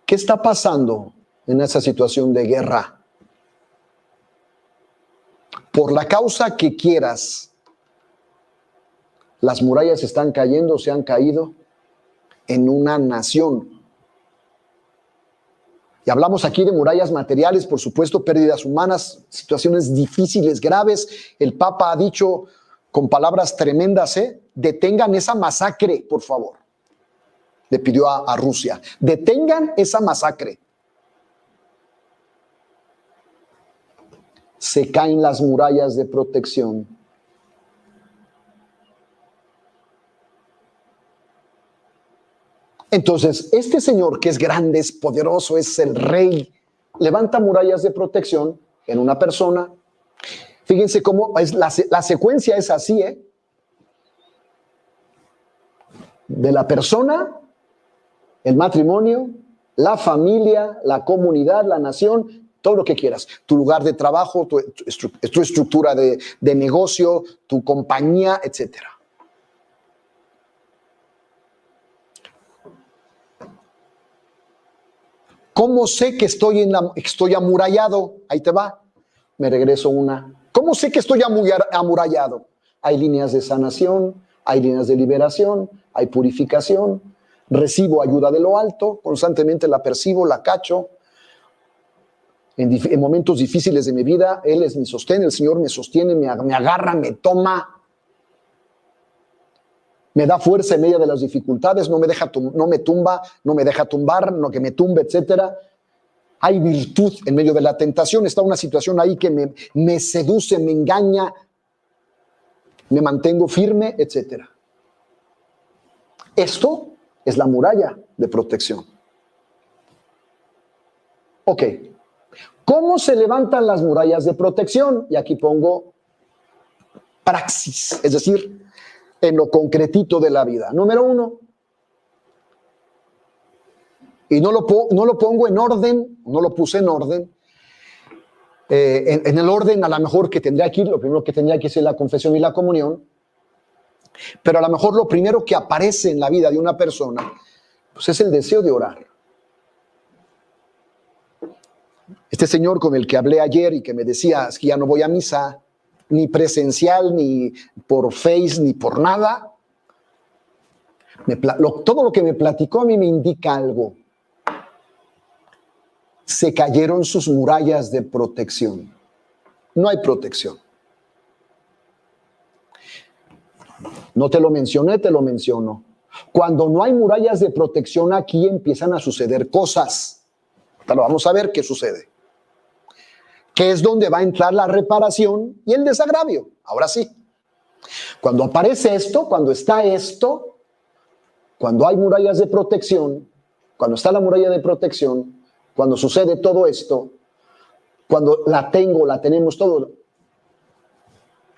Speaker 1: ¿Qué está pasando en esa situación de guerra? Por la causa que quieras, las murallas están cayendo, se han caído en una nación. Y hablamos aquí de murallas materiales, por supuesto, pérdidas humanas, situaciones difíciles, graves. El Papa ha dicho con palabras tremendas, detengan esa masacre, por favor. Le pidió a Rusia, detengan esa masacre. Se caen las murallas de protección. Entonces, este Señor que es grande, es poderoso, es el Rey, levanta murallas de protección en una persona. Fíjense cómo es la secuencia es así, de la persona, el matrimonio, la familia, la comunidad, la nación, todo lo que quieras. Tu lugar de trabajo, tu estructura de negocio, tu compañía, etcétera. ¿Cómo sé que estoy amurallado? Ahí te va. Me regreso una. ¿Cómo sé que estoy amurallado? Hay líneas de sanación, hay líneas de liberación, hay purificación. Recibo ayuda de lo alto, constantemente la percibo, la cacho. En momentos difíciles de mi vida, Él es mi sostén, el Señor me sostiene, me agarra, me toma. Me da fuerza en medio de las dificultades, no me tumba, no me deja tumbar, no que me tumbe, etcétera. Hay virtud en medio de la tentación, está una situación ahí que me seduce, me engaña, me mantengo firme, etcétera. Esto es la muralla de protección. Ok, ¿cómo se levantan las murallas de protección? Y aquí pongo praxis, es decir, en lo concretito de la vida. Número 1, y no lo pongo en orden, no lo puse en orden, en el orden a lo mejor que tendría aquí, lo primero que tendría que ser la confesión y la comunión, pero a lo mejor lo primero que aparece en la vida de una persona, pues es el deseo de orar. Este señor con el que hablé ayer y que me decía, es que ya no voy a misa, ni presencial, ni por Face, ni por nada. Todo lo que me platicó a mí me indica algo. Se cayeron sus murallas de protección. No hay protección. No te lo mencioné, te lo menciono. Cuando no hay murallas de protección, aquí empiezan a suceder cosas. Ahora vamos a ver qué sucede. Que es donde va a entrar la reparación y el desagravio. Ahora sí. Cuando aparece esto, cuando está esto, cuando hay murallas de protección, cuando está la muralla de protección, cuando sucede todo esto, cuando la tenemos todo,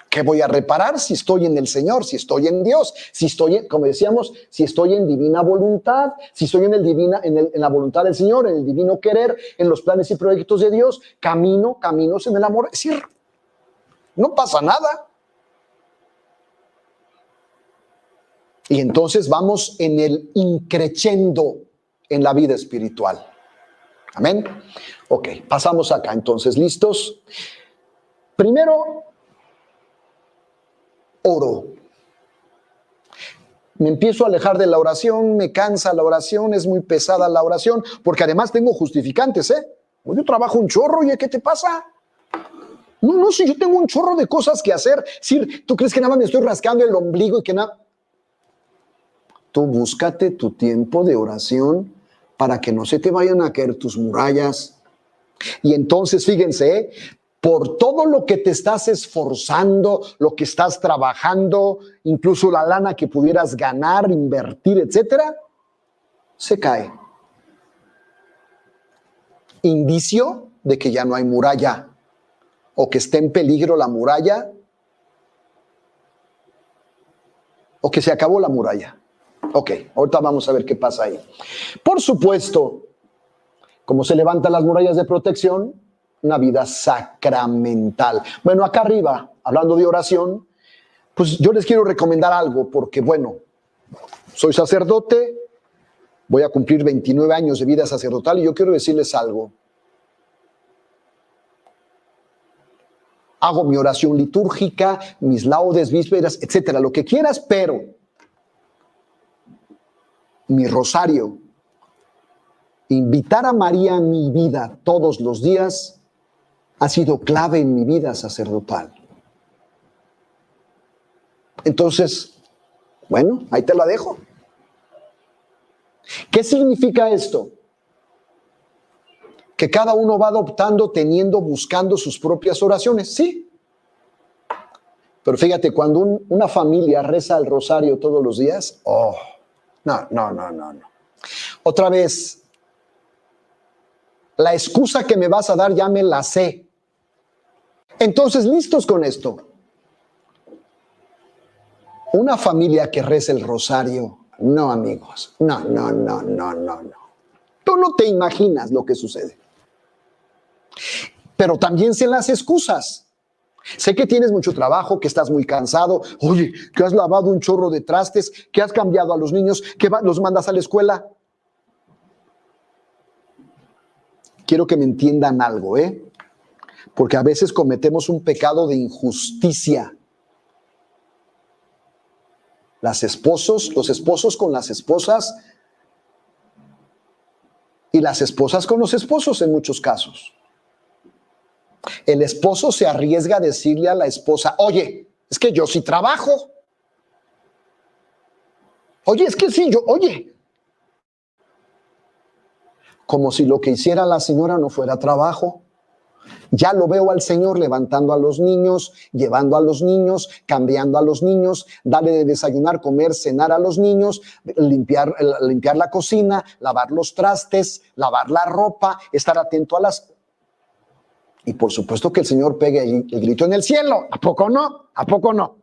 Speaker 1: ¿qué voy a reparar si estoy en el Señor, si estoy en Dios, si estoy, como decíamos, si estoy en divina voluntad, si estoy en la voluntad del Señor, en el divino querer, en los planes y proyectos de Dios, caminos en el amor? Es decir, no pasa nada. Y entonces vamos en el increciendo en la vida espiritual. Amén. Ok, pasamos acá entonces, ¿listos? Primero, oro. Me empiezo a alejar de la oración, me cansa la oración, es muy pesada la oración, porque además tengo justificantes, Yo trabajo un chorro, oye, ¿qué te pasa? No, si yo tengo un chorro de cosas que hacer. Si tú crees que nada más me estoy rascando el ombligo y que nada. Tú búscate tu tiempo de oración para que no se te vayan a caer tus murallas. Y entonces, fíjense, por todo lo que te estás esforzando, lo que estás trabajando, incluso la lana que pudieras ganar, invertir, etcétera, se cae. Indicio de que ya no hay muralla. o que esté en peligro la muralla, o que se acabó la muralla. Ok, ahorita vamos a ver qué pasa ahí. Por supuesto, como se levantan las murallas de protección, una vida sacramental. Bueno, acá arriba, hablando de oración, pues yo les quiero recomendar algo, porque bueno, soy sacerdote, voy a cumplir 29 años de vida sacerdotal y yo quiero decirles algo. Hago mi oración litúrgica, mis laudes, vísperas, etcétera, lo que quieras, pero mi rosario, invitar a María a mi vida todos los días, ha sido clave en mi vida sacerdotal. Entonces, bueno, ahí te la dejo. ¿Qué significa esto? Que cada uno va adoptando, teniendo, buscando sus propias oraciones, sí. Pero fíjate, cuando una familia reza el rosario todos los días, oh, no. Otra vez, la excusa que me vas a dar ya me la sé. Entonces, listos con esto. Una familia que reza el rosario, no, amigos, no. Tú no te imaginas lo que sucede. Pero también sé las excusas. Sé que tienes mucho trabajo, que estás muy cansado, oye, que has lavado un chorro de trastes, que has cambiado a los niños, que los mandas a la escuela. Quiero que me entiendan algo, porque a veces cometemos un pecado de injusticia. Los esposos con las esposas y las esposas con los esposos en muchos casos. El esposo se arriesga a decirle a la esposa, oye, es que yo sí trabajo. Oye, es que sí, oye. Como si lo que hiciera la señora no fuera trabajo. Ya lo veo al Señor levantando a los niños, llevando a los niños, cambiando a los niños, darle de desayunar, comer, cenar a los niños, limpiar la cocina, lavar los trastes, lavar la ropa, estar atento a las... Y por supuesto que el Señor pegue el grito en el cielo. ¿A poco no? ¿A poco no?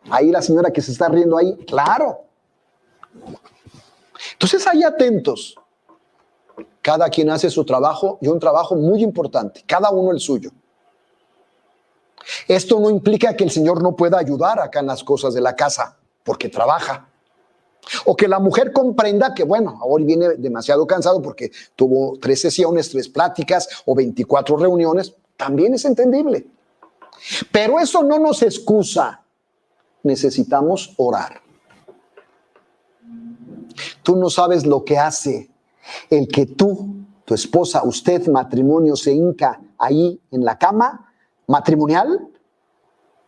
Speaker 1: Ahí la señora que se está riendo ahí, claro. Entonces, ahí atentos. Cada quien hace su trabajo y un trabajo muy importante, cada uno el suyo. Esto no implica que el Señor no pueda ayudar acá en las cosas de la casa, porque trabaja. O que la mujer comprenda que, bueno, ahora viene demasiado cansado porque tuvo 3 sesiones, 3 pláticas o 24 reuniones, también es entendible. Pero eso no nos excusa. Necesitamos orar. Tú no sabes lo que hace el que tú, tu esposa, usted, matrimonio, se hinca ahí en la cama matrimonial,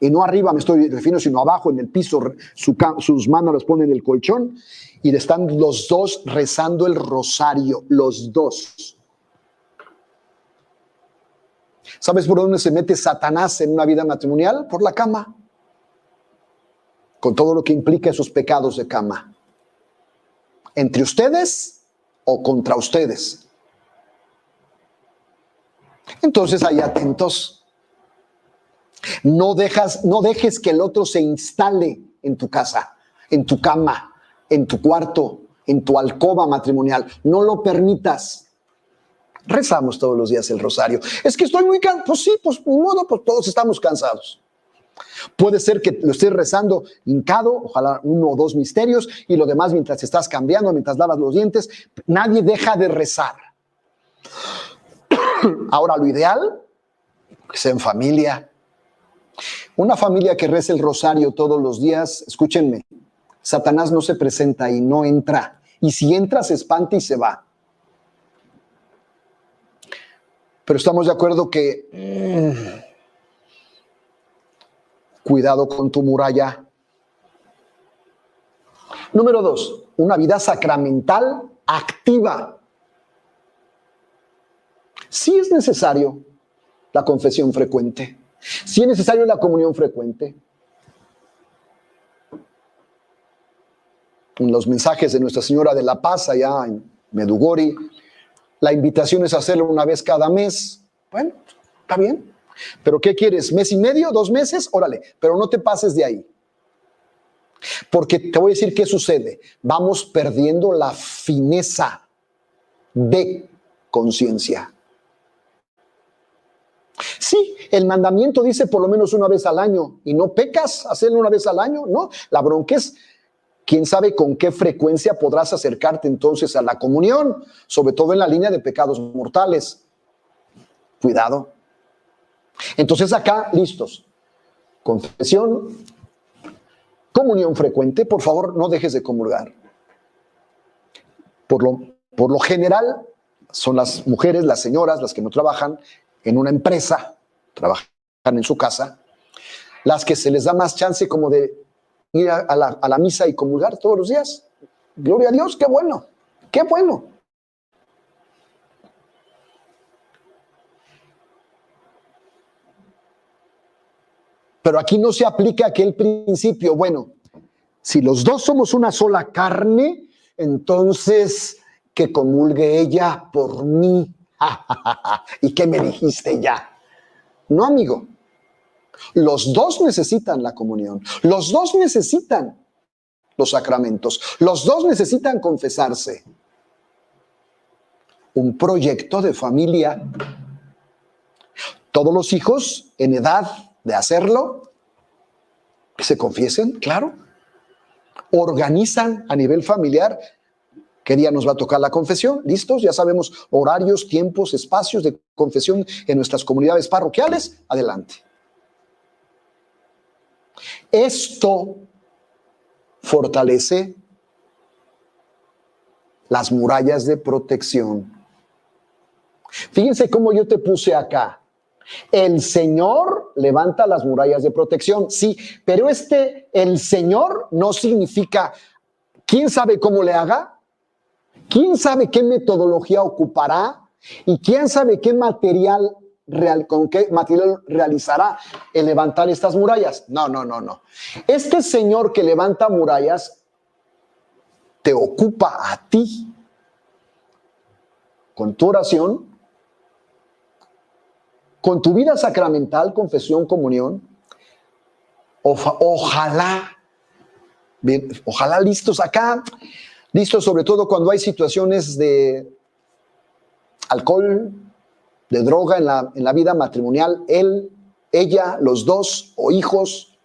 Speaker 1: y no arriba me estoy refiriendo, sino abajo en el piso, sus manos las ponen en el colchón, y están los dos rezando el rosario, los dos. ¿Sabes por dónde se mete Satanás en una vida matrimonial? Por la cama, con todo lo que implica esos pecados de cama. Entre ustedes o contra ustedes. Entonces, ahí atentos. No dejes que el otro se instale en tu casa, en tu cama, en tu cuarto, en tu alcoba matrimonial. No lo permitas. Rezamos todos los días el rosario. Es que estoy muy cansado. Pues sí, pues ni modo, pues todos estamos cansados. Puede ser que lo estés rezando hincado, ojalá 1 o 2 misterios, y lo demás mientras estás cambiando, mientras lavas los dientes. Nadie deja de rezar. Ahora, lo ideal, que sea en familia. Una familia que reza el rosario todos los días, escúchenme, Satanás no se presenta y no entra. Y si entra, se espanta y se va. Pero estamos de acuerdo que cuidado con tu muralla. Número 2, una vida sacramental activa. Sí es necesario la confesión frecuente. Sí es necesario la comunión frecuente. En los mensajes de Nuestra Señora de la Paz, allá en Medugori, la invitación es hacerlo una vez cada mes. Bueno, está bien. ¿Pero qué quieres? ¿Mes y medio? ¿2 meses? Órale, pero no te pases de ahí. Porque te voy a decir qué sucede. Vamos perdiendo la fineza de conciencia. Sí, el mandamiento dice por lo menos una vez al año y no pecas hacerlo una vez al año, ¿no? La bronca es, quién sabe con qué frecuencia podrás acercarte entonces a la comunión, sobre todo en la línea de pecados mortales. Cuidado. Entonces acá, listos. Confesión, comunión frecuente, por favor, no dejes de comulgar. Por lo general, son las mujeres, las señoras, las que no trabajan en una empresa, trabajan en su casa, las que se les da más chance como de ir a la misa y comulgar todos los días. Gloria a Dios, qué bueno, qué bueno. Pero aquí no se aplica aquel principio, bueno, si los dos somos una sola carne, entonces que comulgue ella por mí. ¿Y qué me dijiste ya? No, amigo. Los dos necesitan la comunión. Los dos necesitan los sacramentos. Los dos necesitan confesarse. Un proyecto de familia. Todos los hijos en edad de hacerlo, que se confiesen, claro. Organizan a nivel familiar qué día nos va a tocar la confesión. ¿Listos? Ya sabemos horarios, tiempos, espacios de confesión en nuestras comunidades parroquiales. Adelante. Esto fortalece las murallas de protección. Fíjense cómo yo te puse acá. El Señor levanta las murallas de protección, sí, pero el Señor no significa, ¿quién sabe cómo le haga? ¿Quién sabe qué metodología ocupará? ¿Y quién sabe con qué material realizará el levantar estas murallas? No. Este Señor que levanta murallas te ocupa a ti con tu oración, con tu vida sacramental, confesión, comunión. Ojalá listos acá, listos sobre todo cuando hay situaciones de alcohol, de droga en la vida matrimonial, él, ella, los dos o hijos.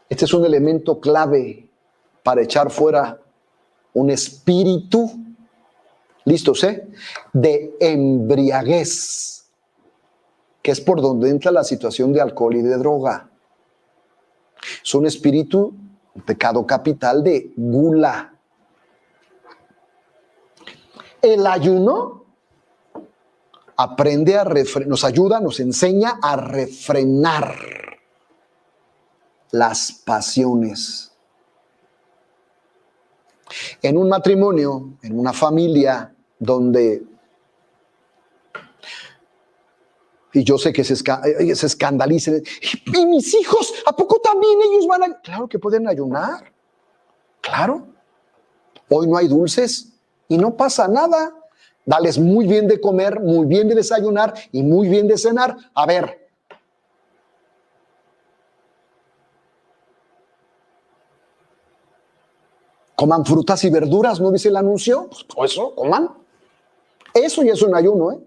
Speaker 1: Este es un elemento clave para echar fuera un espíritu, listos, de embriaguez, que es por donde entra la situación de alcohol y de droga. Es un espíritu, un pecado capital de gula. El ayuno nos ayuda, nos enseña a refrenar las pasiones. En un matrimonio, en una familia donde, y yo sé que se escandalicen, ¿y mis hijos? ¿A poco también ellos van a...? Claro que pueden ayunar, claro. Hoy no hay dulces y no pasa nada. Dales muy bien de comer, muy bien de desayunar y muy bien de cenar. A ver. Coman frutas y verduras, ¿no dice el anuncio? Pues eso, coman. Eso ya es un ayuno,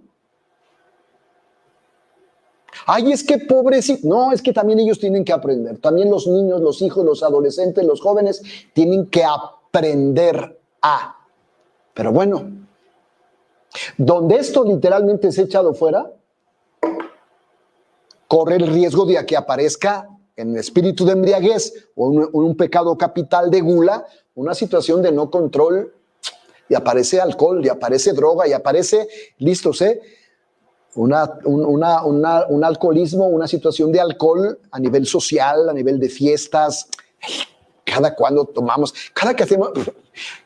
Speaker 1: Ay, es que pobrecito. No, es que también ellos tienen que aprender. También los niños, los hijos, los adolescentes, los jóvenes tienen que aprender a. Pero bueno, donde esto literalmente es echado fuera, corre el riesgo de que aparezca en el espíritu de embriaguez o un pecado capital de gula, una situación de no control, y aparece alcohol, y aparece droga, y aparece, listos, un alcoholismo, una situación de alcohol a nivel social, a nivel de fiestas. Cada cuando tomamos, cada que hacemos,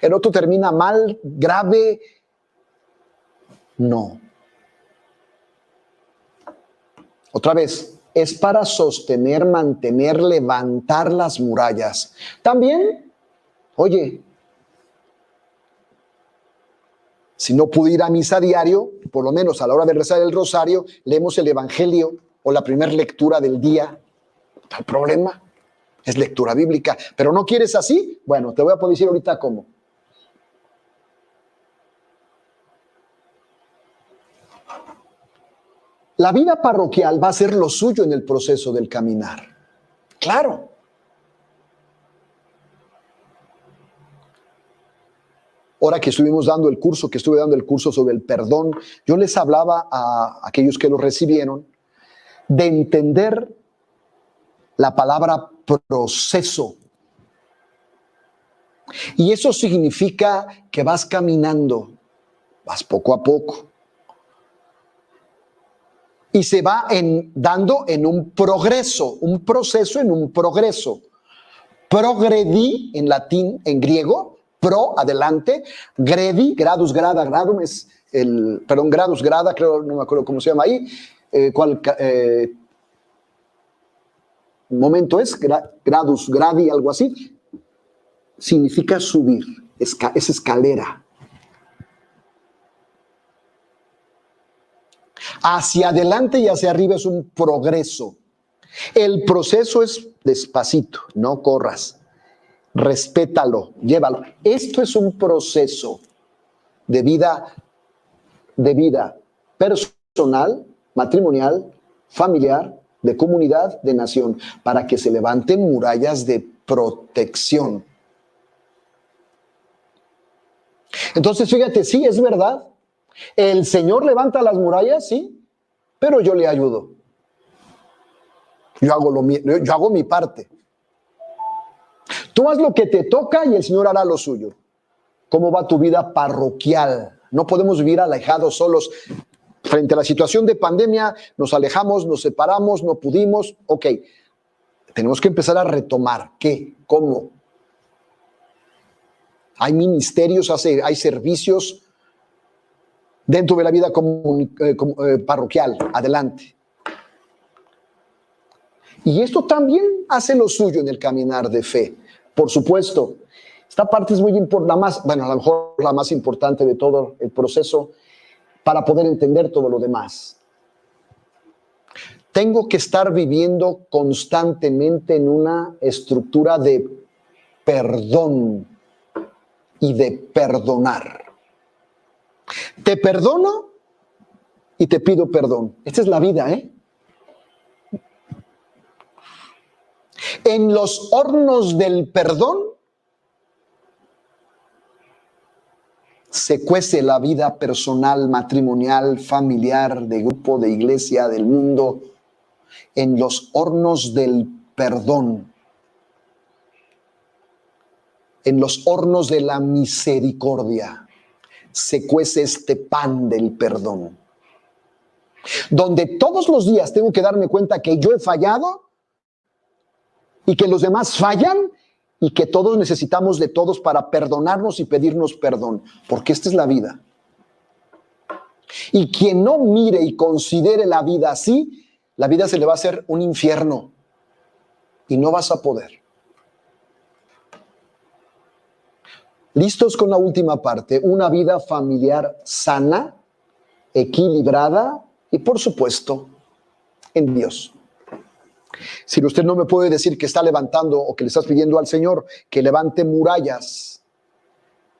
Speaker 1: el otro termina mal, grave. No. Otra vez, es para sostener, mantener, levantar las murallas. También, oye, Si no pude ir a misa diario, por lo menos a la hora de rezar el rosario, leemos el Evangelio o la primera lectura del día. ¿Está el problema? Es lectura bíblica. ¿Pero no quieres así? Bueno, te voy a poder decir ahorita cómo. La vida parroquial va a ser lo suyo en el proceso del caminar. Claro. Ahora que estuve dando el curso sobre el perdón, yo les hablaba a aquellos que lo recibieron de entender la palabra proceso. Y eso significa que vas caminando, vas poco a poco. Y se va dando en un progreso, un proceso en un progreso. Progredi en latín, en griego, pro, adelante, gredi, gradus, grada, gradum, gradus, grada, creo, no me acuerdo cómo se llama ahí, momento es, gradus, gradi, algo así, significa subir, es escalera. Hacia adelante y hacia arriba es un progreso. El proceso es despacito, no corras. Respétalo, llévalo. Esto es un proceso de vida personal, matrimonial, familiar, de comunidad, de nación, para que se levanten murallas de protección. Entonces, fíjate, sí, es verdad. El Señor levanta las murallas, sí, pero yo le ayudo. Yo hago mi parte. Tú haz lo que te toca y el Señor hará lo suyo. ¿Cómo va tu vida parroquial? No podemos vivir alejados, solos. Frente a la situación de pandemia, nos alejamos, nos separamos, no pudimos. Ok, tenemos que empezar a retomar. ¿Qué? ¿Cómo? Hay ministerios, hay servicios dentro de la vida parroquial. Adelante. Y esto también hace lo suyo en el caminar de fe. Por supuesto, esta parte es muy importante, a lo mejor la más importante de todo el proceso para poder entender todo lo demás. Tengo que estar viviendo constantemente en una estructura de perdón y de perdonar. Te perdono y te pido perdón. Esta es la vida, ¿eh? En los hornos del perdón se cuece la vida personal, matrimonial, familiar, de grupo, de iglesia, del mundo. En los hornos del perdón, en los hornos de la misericordia, se cuece este pan del perdón. Donde todos los días tengo que darme cuenta que yo he fallado y que los demás fallan y que todos necesitamos de todos para perdonarnos y pedirnos perdón, porque esta es la vida. Y quien no mire y considere la vida así, la vida se le va a hacer un infierno y no vas a poder. ¿Listos con la última parte? Una vida familiar sana, equilibrada y, por supuesto, en Dios. Si usted no me puede decir que está levantando o que le estás pidiendo al Señor que levante murallas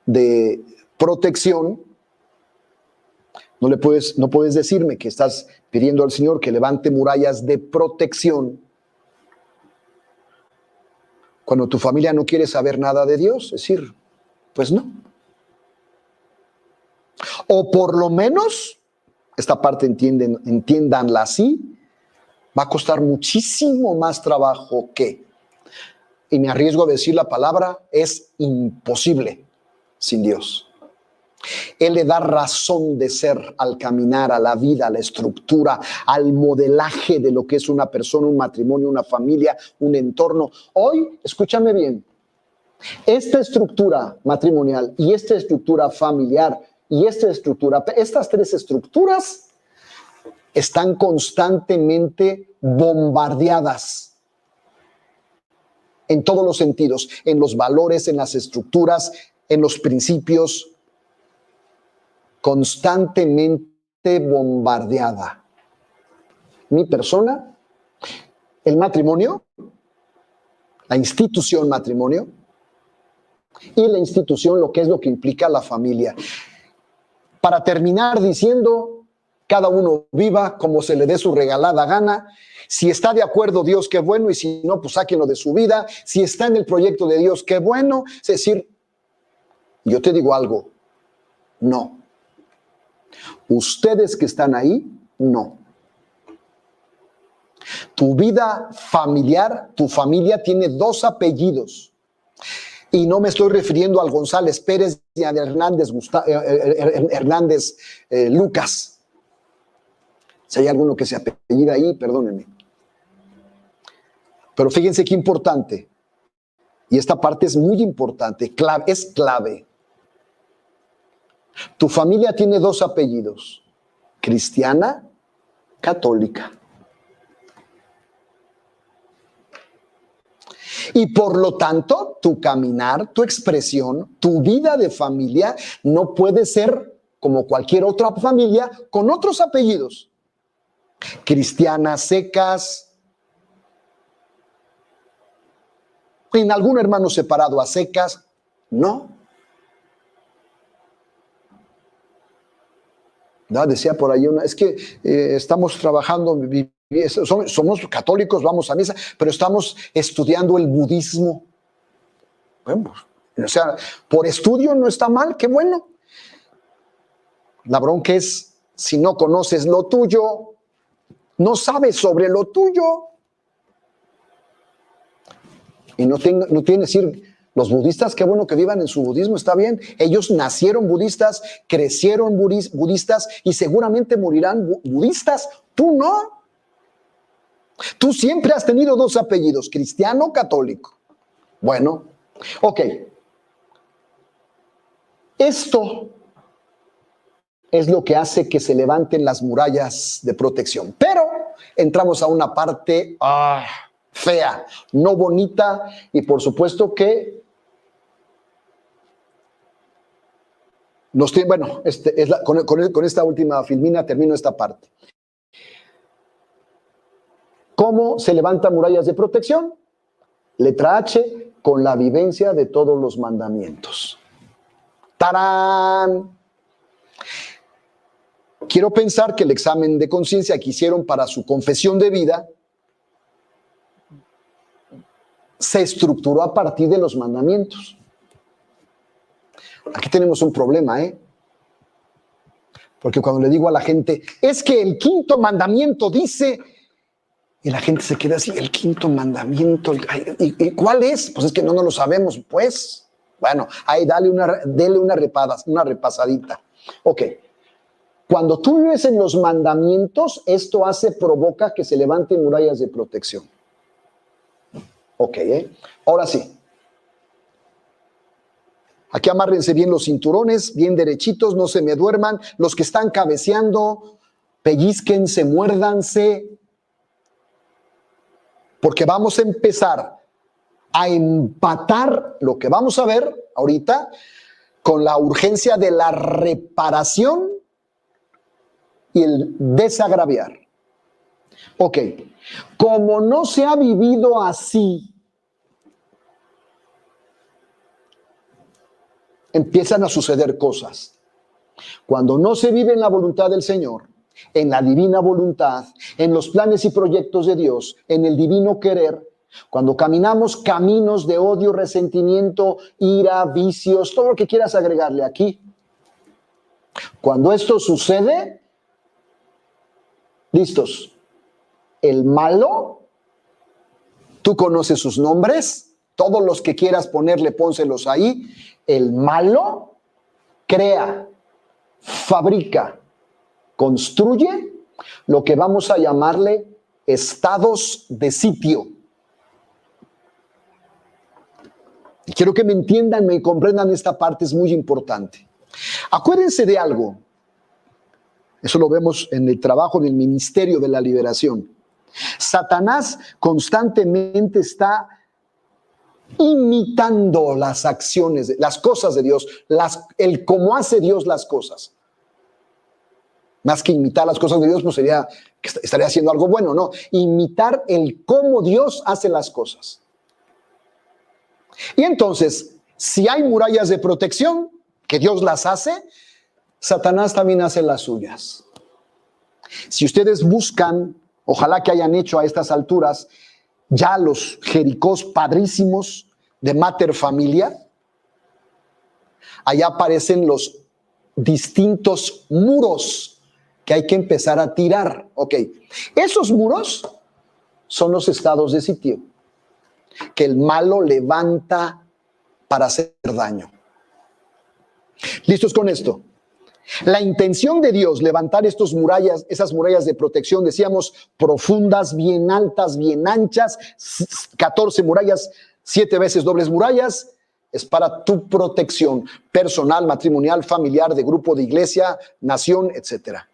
Speaker 1: de protección, no puedes decirme que estás pidiendo al Señor que levante murallas de protección cuando tu familia no quiere saber nada de Dios. Es decir, pues no. O por lo menos, esta parte entiéndanla así, va a costar muchísimo más trabajo que, y me arriesgo a decir la palabra, es imposible sin Dios. Él le da razón de ser al caminar, a la vida, a la estructura, al modelaje de lo que es una persona, un matrimonio, una familia, un entorno. Hoy, escúchame bien, esta estructura matrimonial y esta estructura familiar y estas tres estructuras están constantemente bombardeadas en todos los sentidos, en los valores, en las estructuras, en los principios. constantemente bombardeada. Mi persona, el matrimonio, la institución matrimonio y la institución, lo que es lo que implica la familia. Para terminar diciendo, cada uno viva como se le dé su regalada gana. Si está de acuerdo Dios, qué bueno, y si no, pues sáquenlo de su vida. Si está en el proyecto de Dios, qué bueno. Es decir, yo te digo algo, no. Ustedes que están ahí, no. Tu vida familiar, tu familia tiene 2 apellidos. Y no me estoy refiriendo al González Pérez ni al Hernández Lucas. Si hay alguno que se apellida ahí, perdónenme. Pero fíjense qué importante. Y esta parte es muy importante, es clave. Tu familia tiene 2 apellidos, cristiana, católica. Y por lo tanto, tu caminar, tu expresión, tu vida de familia no puede ser como cualquier otra familia con otros apellidos. Cristianas secas, en algún hermano separado a secas, no. ¿No? Decía por ahí es que estamos trabajando, somos católicos, vamos a misa, pero estamos estudiando el budismo. Bueno, o sea, por estudio no está mal, qué bueno. La bronca es, si no conoces lo tuyo, no sabes sobre lo tuyo. Y no tiene que decir, los budistas, qué bueno que vivan en su budismo, está bien. Ellos nacieron budistas, crecieron budistas y seguramente morirán budistas. Tú no. Tú siempre has tenido 2 apellidos, cristiano o católico. Bueno, ok. Esto es lo que hace que se levanten las murallas de protección. Pero entramos a una parte fea, no bonita, y por supuesto que nos tiene, bueno, con esta última filmina termino esta parte. ¿Cómo se levantan murallas de protección? Letra H, con la vivencia de todos los mandamientos. ¡Tarán! Quiero pensar que el examen de conciencia que hicieron para su confesión de vida se estructuró a partir de los mandamientos. Aquí tenemos un problema, porque cuando le digo a la gente, es que el 5.º mandamiento dice, y la gente se queda así, el 5.º mandamiento, ¿y cuál es? Pues es que no lo sabemos, pues. Bueno, ahí dele una repasadita. Ok. Cuando tú vives en los mandamientos, esto provoca que se levanten murallas de protección. Ok, ahora sí. Aquí amárrense bien los cinturones, bien derechitos, no se me duerman. Los que están cabeceando, pellizquense, muérdanse. Porque vamos a empezar a empatar lo que vamos a ver ahorita con la urgencia de la reparación y el desagraviar. Ok, como no se ha vivido así, empiezan a suceder cosas. Cuando no se vive en la voluntad del Señor, en la divina voluntad, en los planes y proyectos de Dios, en el divino querer, cuando caminamos caminos de odio, resentimiento, ira, vicios, todo lo que quieras agregarle aquí. Cuando esto sucede, listos. El malo, tú conoces sus nombres, todos los que quieras ponerle, pónselos ahí. El malo crea, fabrica, construye lo que vamos a llamarle estados de sitio. Y quiero que me entiendan, me comprendan esta parte, es muy importante. Acuérdense de algo, eso lo vemos en el trabajo del Ministerio de la Liberación. Satanás constantemente está imitando las acciones, las cosas de Dios, el cómo hace Dios las cosas. Más que imitar las cosas de Dios, pues estaría haciendo algo bueno, ¿no? Imitar el cómo Dios hace las cosas. Y entonces, si hay murallas de protección, que Dios las hace, Satanás también hace las suyas. Si ustedes buscan, ojalá que hayan hecho a estas alturas, ya los Jericós padrísimos de Mater Familia, allá aparecen los distintos muros que hay que empezar a tirar. Ok, esos muros son los estados de sitio que el malo levanta para hacer daño. ¿Listos con esto? La intención de Dios levantar esas murallas de protección, decíamos, profundas, bien altas, bien anchas, 14 murallas, 7 veces dobles murallas, es para tu protección personal, matrimonial, familiar, de grupo, de iglesia, nación, etcétera.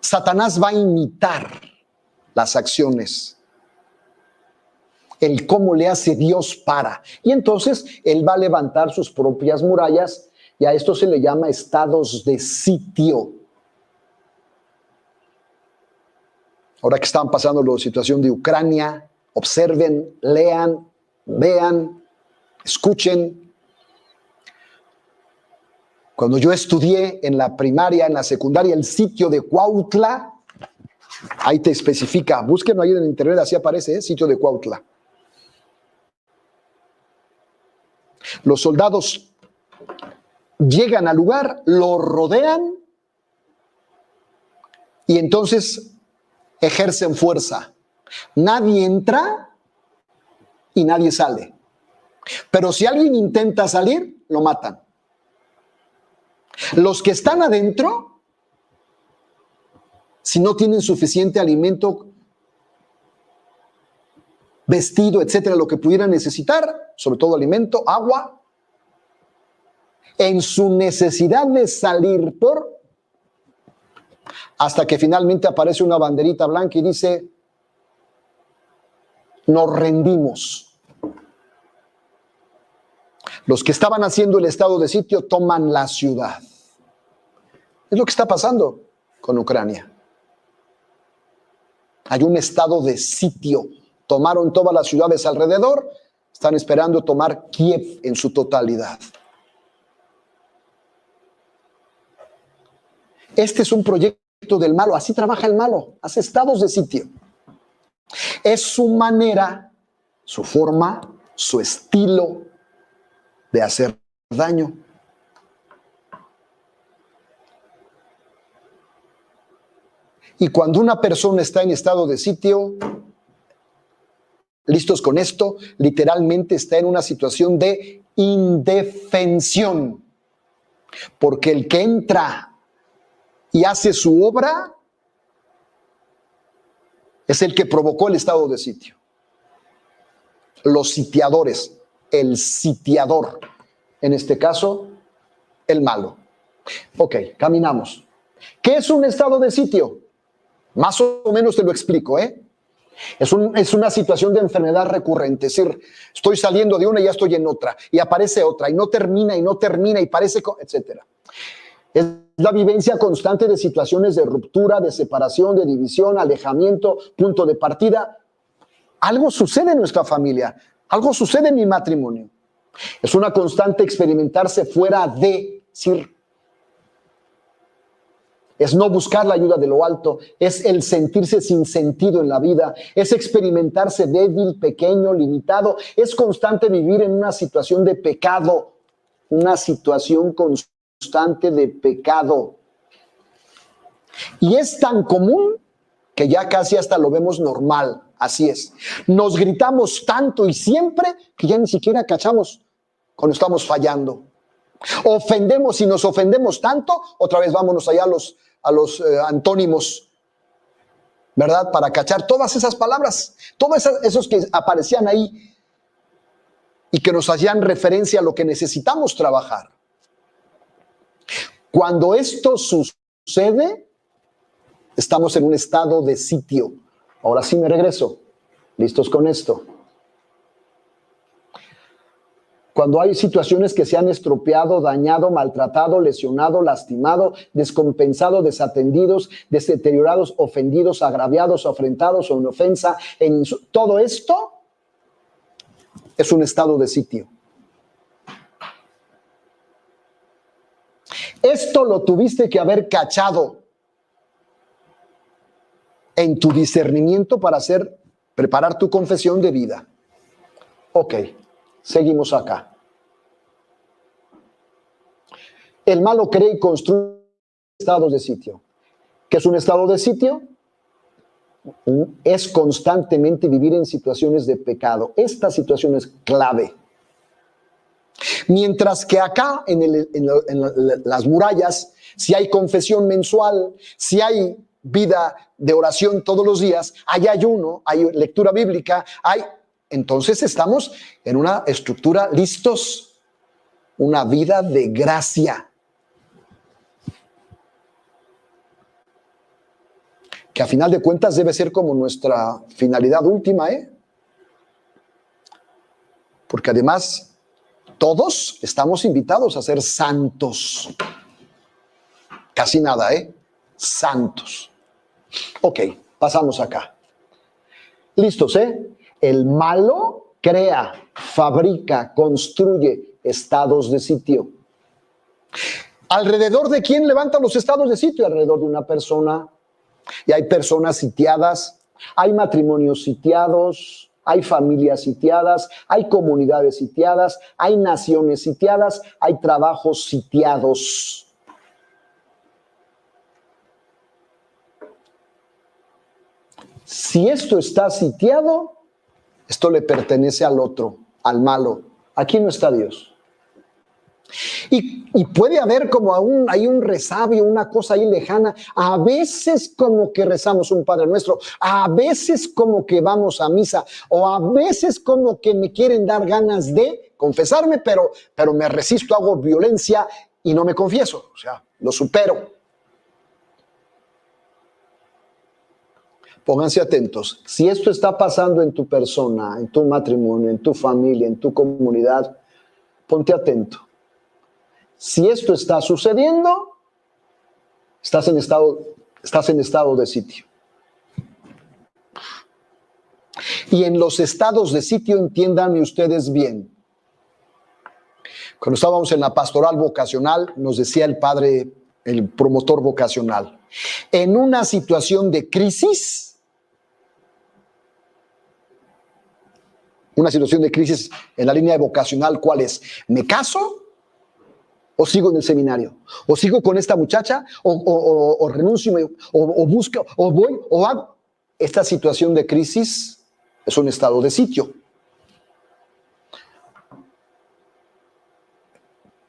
Speaker 1: Satanás va a imitar las acciones, el cómo le hace Dios para. Y entonces él va a levantar sus propias murallas y a esto se le llama estados de sitio. Ahora que están pasando la situación de Ucrania, observen, lean, vean, escuchen. Cuando yo estudié en la primaria, en la secundaria, el sitio de Cuautla, ahí te especifica, búsquenlo ahí en el internet, así aparece, sitio de Cuautla. Los soldados llegan al lugar, lo rodean y entonces ejercen fuerza. Nadie entra y nadie sale. Pero si alguien intenta salir, lo matan. Los que están adentro, si no tienen suficiente alimento, vestido, etcétera, lo que pudieran necesitar, sobre todo alimento, agua, en su necesidad de salir hasta que finalmente aparece una banderita blanca y dice, nos rendimos. Los que estaban haciendo el estado de sitio toman la ciudad. Es lo que está pasando con Ucrania. Hay un estado de sitio. Tomaron todas las ciudades alrededor, están esperando tomar Kiev en su totalidad. Este es un proyecto del malo, así trabaja el malo, hace estados de sitio. Es su manera, su forma, su estilo de hacer daño. Y cuando una persona está en estado de sitio, listos con esto, literalmente está en una situación de indefensión. Porque el que entra y hace su obra es el que provocó el estado de sitio. Los sitiadores, el sitiador, en este caso, el malo. Ok, caminamos. ¿Qué es un estado de sitio? Más o menos te lo explico, ¿eh? Es una situación de enfermedad recurrente, es decir, estoy saliendo de una y ya estoy en otra, y aparece otra, y no termina, y parece, etcétera. Es la vivencia constante de situaciones de ruptura, de separación, de división, alejamiento, punto de partida. Algo sucede en nuestra familia, algo sucede en mi matrimonio. Es una constante experimentarse fuera de, es no buscar la ayuda de lo alto, es el sentirse sin sentido en la vida, es experimentarse débil, pequeño, limitado, es constante vivir en una situación de pecado, una situación constante de pecado. Y es tan común que ya casi hasta lo vemos normal, así es. Nos gritamos tanto y siempre que ya ni siquiera cachamos cuando estamos fallando. Ofendemos y nos ofendemos tanto, otra vez vámonos allá a los antónimos, ¿verdad? Para cachar todas esas palabras, todos esos que aparecían ahí y que nos hacían referencia a lo que necesitamos trabajar. Cuando esto sucede, estamos en un estado de sitio. Ahora sí me regreso. ¿Listos con esto? Cuando hay situaciones que se han estropeado, dañado, maltratado, lesionado, lastimado, descompensado, desatendidos, deteriorados, ofendidos, agraviados, afrentados o en ofensa, todo esto es un estado de sitio. Esto lo tuviste que haber cachado en tu discernimiento para preparar tu confesión de vida. Ok, seguimos acá. El malo cree y construye estados de sitio. ¿Qué es un estado de sitio? Es constantemente vivir en situaciones de pecado. Esta situación es clave. Mientras que acá, en las murallas, si hay confesión mensual, si hay vida de oración todos los días, hay ayuno, hay lectura bíblica, entonces estamos en una estructura listos, una vida de gracia. Que a final de cuentas debe ser como nuestra finalidad última, porque además todos estamos invitados a ser santos. Casi nada, santos. Ok, pasamos acá. ¿Listos, El malo crea, fabrica, construye estados de sitio. ¿Alrededor de quién levanta los estados de sitio? Alrededor de una persona. Y hay personas sitiadas, hay matrimonios sitiados, hay familias sitiadas, hay comunidades sitiadas, hay naciones sitiadas, hay trabajos sitiados. Si esto está sitiado, esto le pertenece al otro, al malo. Aquí no está Dios. Y puede haber como hay un resabio, una cosa ahí lejana. A veces como que rezamos un Padre Nuestro, a veces como que vamos a misa, o a veces como que me quieren dar ganas de confesarme, pero me resisto, hago violencia y no me confieso. O sea, lo supero. Pónganse atentos. Si esto está pasando en tu persona, en tu matrimonio, en tu familia, en tu comunidad, ponte atento. Si esto está sucediendo, estás en estado de sitio. Y en los estados de sitio, entiéndanme ustedes bien. Cuando estábamos en la pastoral vocacional, nos decía el padre, el promotor vocacional, en una situación de crisis, en la línea vocacional, ¿cuál es? ¿Me caso? ¿O sigo en el seminario? ¿O sigo con esta muchacha? ¿O renuncio? ¿O busco? ¿O voy? ¿O hago? Esta situación de crisis es un estado de sitio.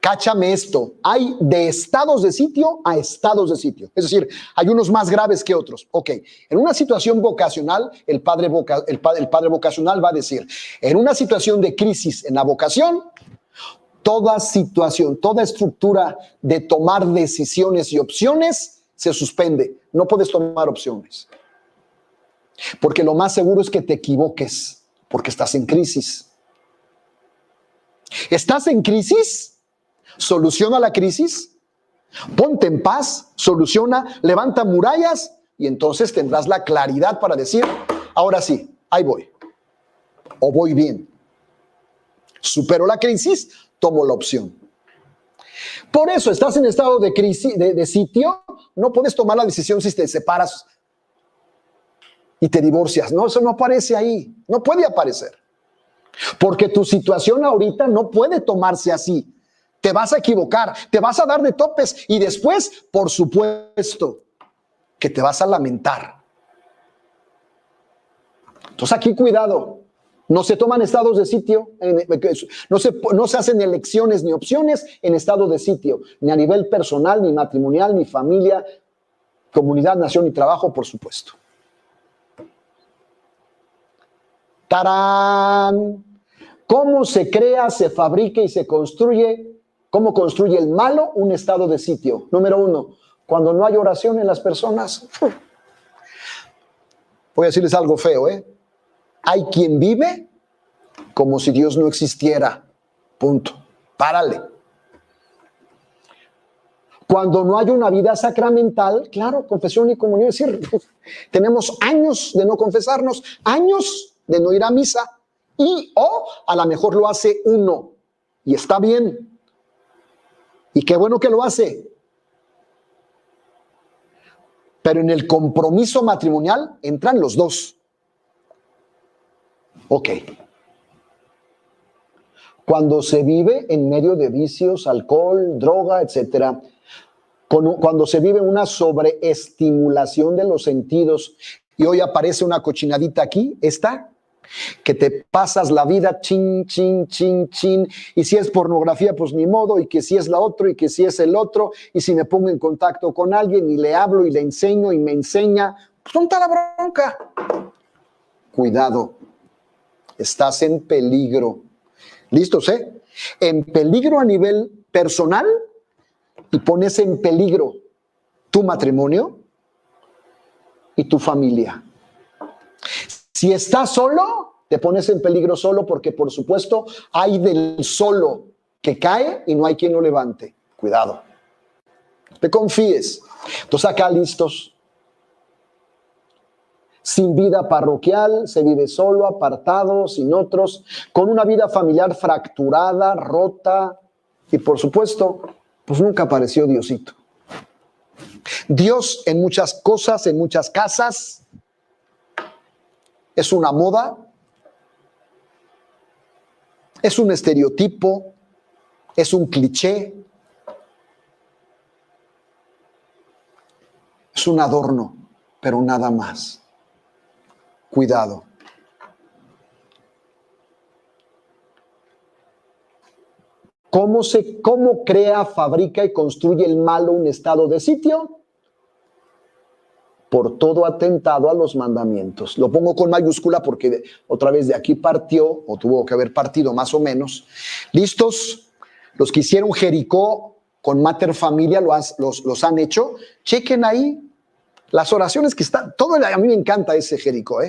Speaker 1: Cáchame esto. Hay de estados de sitio a estados de sitio. Es decir, hay unos más graves que otros. Ok, en una situación vocacional, el padre vocacional va a decir, en una situación de crisis en la vocación, toda situación, toda estructura de tomar decisiones y opciones se suspende. No puedes tomar opciones. Porque lo más seguro es que te equivoques, porque estás en crisis. ¿Estás en crisis? Soluciona la crisis, ponte en paz, soluciona, levanta murallas y entonces tendrás la claridad para decir, ahora sí, ahí voy. O voy bien. Supero la crisis, tomo la opción. Por eso estás en estado de crisis, de sitio, no puedes tomar la decisión si te separas y te divorcias. No, eso no aparece ahí, no puede aparecer. Porque tu situación ahorita no puede tomarse así. Te vas a equivocar, te vas a dar de topes y después, por supuesto, que te vas a lamentar. Entonces aquí cuidado. No se toman estados de sitio, no se hacen elecciones ni opciones en estado de sitio, ni a nivel personal, ni matrimonial, ni familia, comunidad, nación y trabajo, por supuesto. ¡Tarán! ¿Cómo se crea, se fabrica y se construye? ¿Cómo construye el malo un estado de sitio? Número 1, cuando no hay oración en las personas. Voy a decirles algo feo, Hay quien vive como si Dios no existiera. Punto. Párale. Cuando no hay una vida sacramental, claro, confesión y comunión, es decir, tenemos años de no confesarnos, años de no ir a misa, o a lo mejor lo hace uno, y está bien, y qué bueno que lo hace, pero en el compromiso matrimonial entran los dos. Ok. Cuando se vive en medio de vicios, alcohol, droga, etcétera, cuando se vive una sobreestimulación de los sentidos y hoy aparece una cochinadita aquí, esta, que te pasas la vida chin, chin, chin, chin, y si es pornografía, pues ni modo, y que si es la otra, y que si es el otro, y si me pongo en contacto con alguien y le hablo y le enseño y me enseña, pues ¿dónde está la bronca? Cuidado, estás en peligro. ¿Listos, En peligro a nivel personal y pones en peligro tu matrimonio y tu familia. Si estás solo, te pones en peligro solo porque, por supuesto, hay del solo que cae y no hay quien lo levante. Cuidado. Te confíes. Entonces acá listos. Sin vida parroquial, se vive solo, apartado, sin otros, con una vida familiar fracturada, rota y, por supuesto, pues nunca apareció Diosito. Dios en muchas cosas, en muchas casas, es una moda, es un estereotipo, es un cliché, es un adorno, pero nada más. Cuidado. ¿Cómo crea, fabrica y construye el malo un estado de sitio? Por todo atentado a los mandamientos. Lo pongo con mayúscula porque otra vez de aquí partió, o tuvo que haber partido más o menos. ¿Listos? Los que hicieron Jericó con Mater Familia los han hecho. Chequen ahí las oraciones que están. A mí me encanta ese Jericó,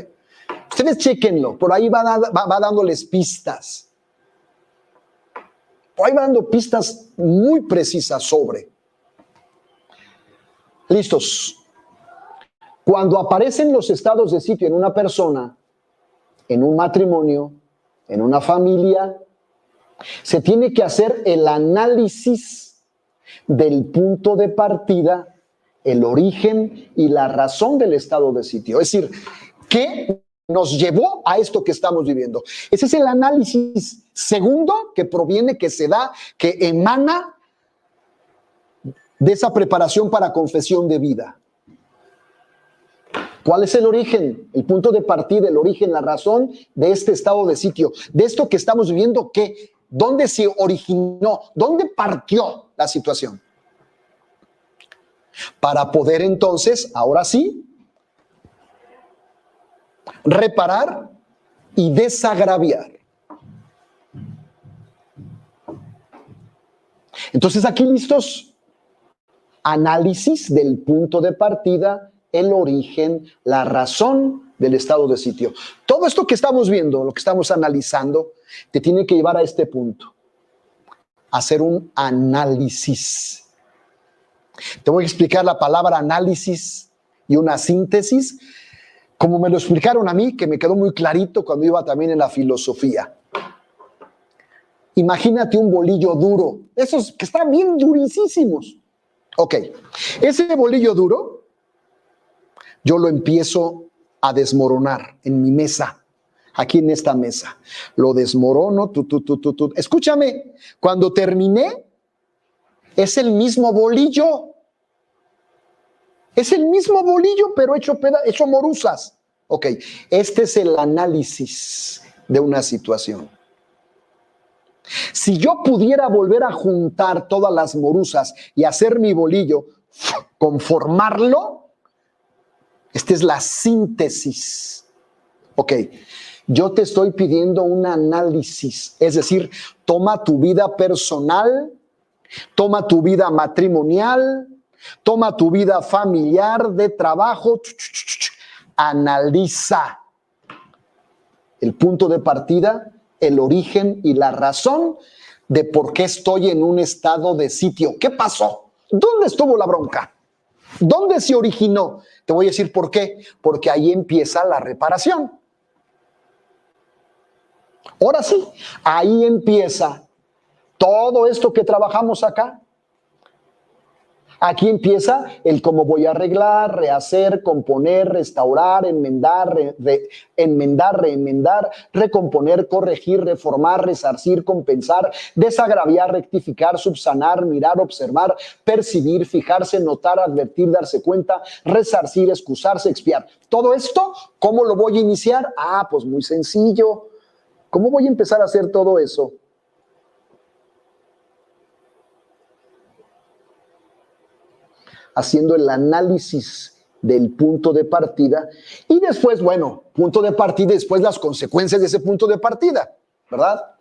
Speaker 1: Ustedes chequenlo, por ahí va dándoles pistas. Por ahí va dando pistas muy precisas sobre. Listos. Cuando aparecen los estados de sitio en una persona, en un matrimonio, en una familia, se tiene que hacer el análisis del punto de partida, el origen y la razón del estado de sitio. Es decir, ¿qué nos llevó a esto que estamos viviendo? Ese es el análisis segundo que proviene, que se da, que emana de esa preparación para confesión de vida. ¿Cuál es el origen? El punto de partida, el origen, la razón de este estado de sitio, de esto que estamos viviendo, ¿dónde se originó? ¿Dónde partió la situación? Para poder entonces, ahora sí, reparar y desagraviar. Entonces aquí listos, análisis del punto de partida, el origen, la razón del estado de sitio. Todo esto que estamos viendo, lo que estamos analizando, te tiene que llevar a este punto, hacer un análisis. Te voy a explicar la palabra análisis y una síntesis, como me lo explicaron a mí, que me quedó muy clarito cuando iba también en la filosofía. Imagínate un bolillo duro, esos que están bien durísimos. Ok, ese bolillo duro, yo lo empiezo a desmoronar en mi mesa, aquí en esta mesa. Lo desmorono, Escúchame, cuando terminé, es el mismo bolillo. Es el mismo bolillo, pero hecho morusas. Ok, este es el análisis de una situación. Si yo pudiera volver a juntar todas las morusas y hacer mi bolillo, conformarlo, esta es la síntesis. Ok, yo te estoy pidiendo un análisis, es decir, toma tu vida personal, toma tu vida matrimonial, toma tu vida familiar, de trabajo, analiza el punto de partida, el origen y la razón de por qué estoy en un estado de sitio. ¿Qué pasó? ¿Dónde estuvo la bronca? ¿Dónde se originó? Te voy a decir por qué. Porque ahí empieza la reparación. Ahora sí, ahí empieza todo esto que trabajamos acá. Aquí empieza el cómo voy a arreglar, rehacer, componer, restaurar, enmendar, reenmendar, recomponer, corregir, reformar, resarcir, compensar, desagraviar, rectificar, subsanar, mirar, observar, percibir, fijarse, notar, advertir, darse cuenta, resarcir, excusarse, expiar. Todo esto, ¿cómo lo voy a iniciar? Ah, pues muy sencillo. ¿Cómo voy a empezar a hacer todo eso? Haciendo el análisis del punto de partida y después, bueno, punto de partida y después las consecuencias de ese punto de partida, ¿verdad?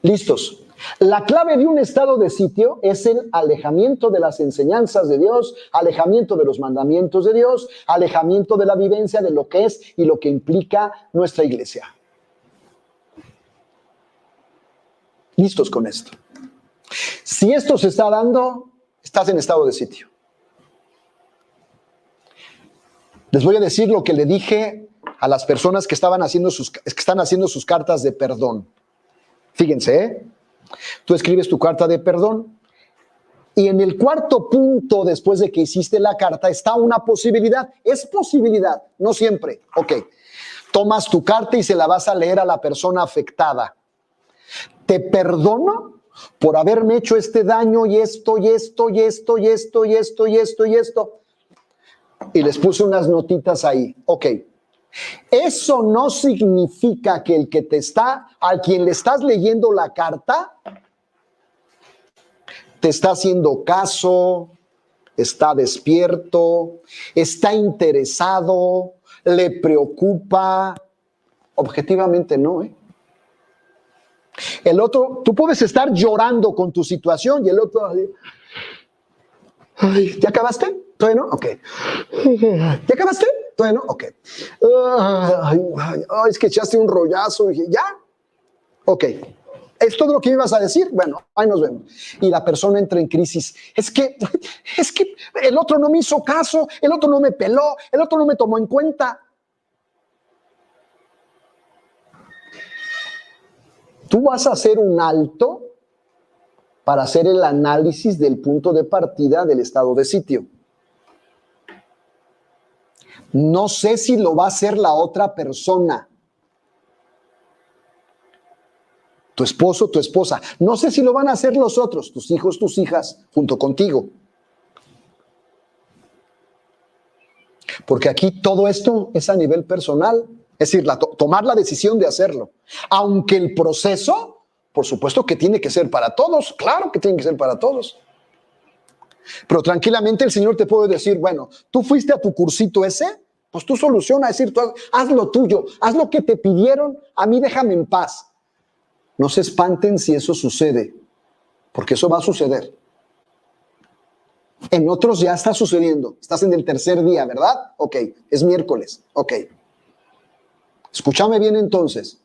Speaker 1: Listos. La clave de un estado de sitio es el alejamiento de las enseñanzas de Dios, alejamiento de los mandamientos de Dios, alejamiento de la vivencia de lo que es y lo que implica nuestra iglesia. Listos con esto. Si esto se está dando, estás en estado de sitio. Les voy a decir lo que le dije a las personas que están haciendo sus cartas de perdón. Fíjense, ¿eh? Tú escribes tu carta de perdón y en el cuarto punto, después de que hiciste la carta, está una posibilidad. Es posibilidad, no siempre. Ok, tomas tu carta y se la vas a leer a la persona afectada. Te perdono por haberme hecho este daño y esto, y esto, y esto, y esto, y esto, y esto, y esto. Y les puse unas notitas ahí. Ok. Eso no significa que el que al quien le estás leyendo la carta, te está haciendo caso, está despierto, está interesado, le preocupa. Objetivamente no, ¿eh? El otro, tú puedes estar llorando con tu situación y el otro, ay, ¿ya acabaste? ¿Todavía no? Ok. ¿Ya acabaste? ¿Todavía no? Ok. Es que echaste un rollazo. Y dije, ¿ya? Ok. ¿Es todo lo que me ibas a decir? Bueno, ahí nos vemos. Y la persona entra en crisis. Es que el otro no me hizo caso, el otro no me peló, el otro no me tomó en cuenta. Tú vas a hacer un alto para hacer el análisis del punto de partida del estado de sitio. No sé si lo va a hacer la otra persona. Tu esposo, tu esposa. No sé si lo van a hacer los otros, tus hijos, tus hijas, junto contigo. Porque aquí todo esto es a nivel personal. Es decir, tomar la decisión de hacerlo. Aunque el proceso, por supuesto que tiene que ser para todos. Claro que tiene que ser para todos. Pero tranquilamente el Señor te puede decir, bueno, tú fuiste a tu cursito ese, pues tú soluciona, es decir, tú haz lo tuyo, haz lo que te pidieron, a mí déjame en paz. No se espanten si eso sucede, porque eso va a suceder. En otros ya está sucediendo. Estás en el tercer día, ¿verdad? Ok, es miércoles. Ok. Escúchame bien entonces.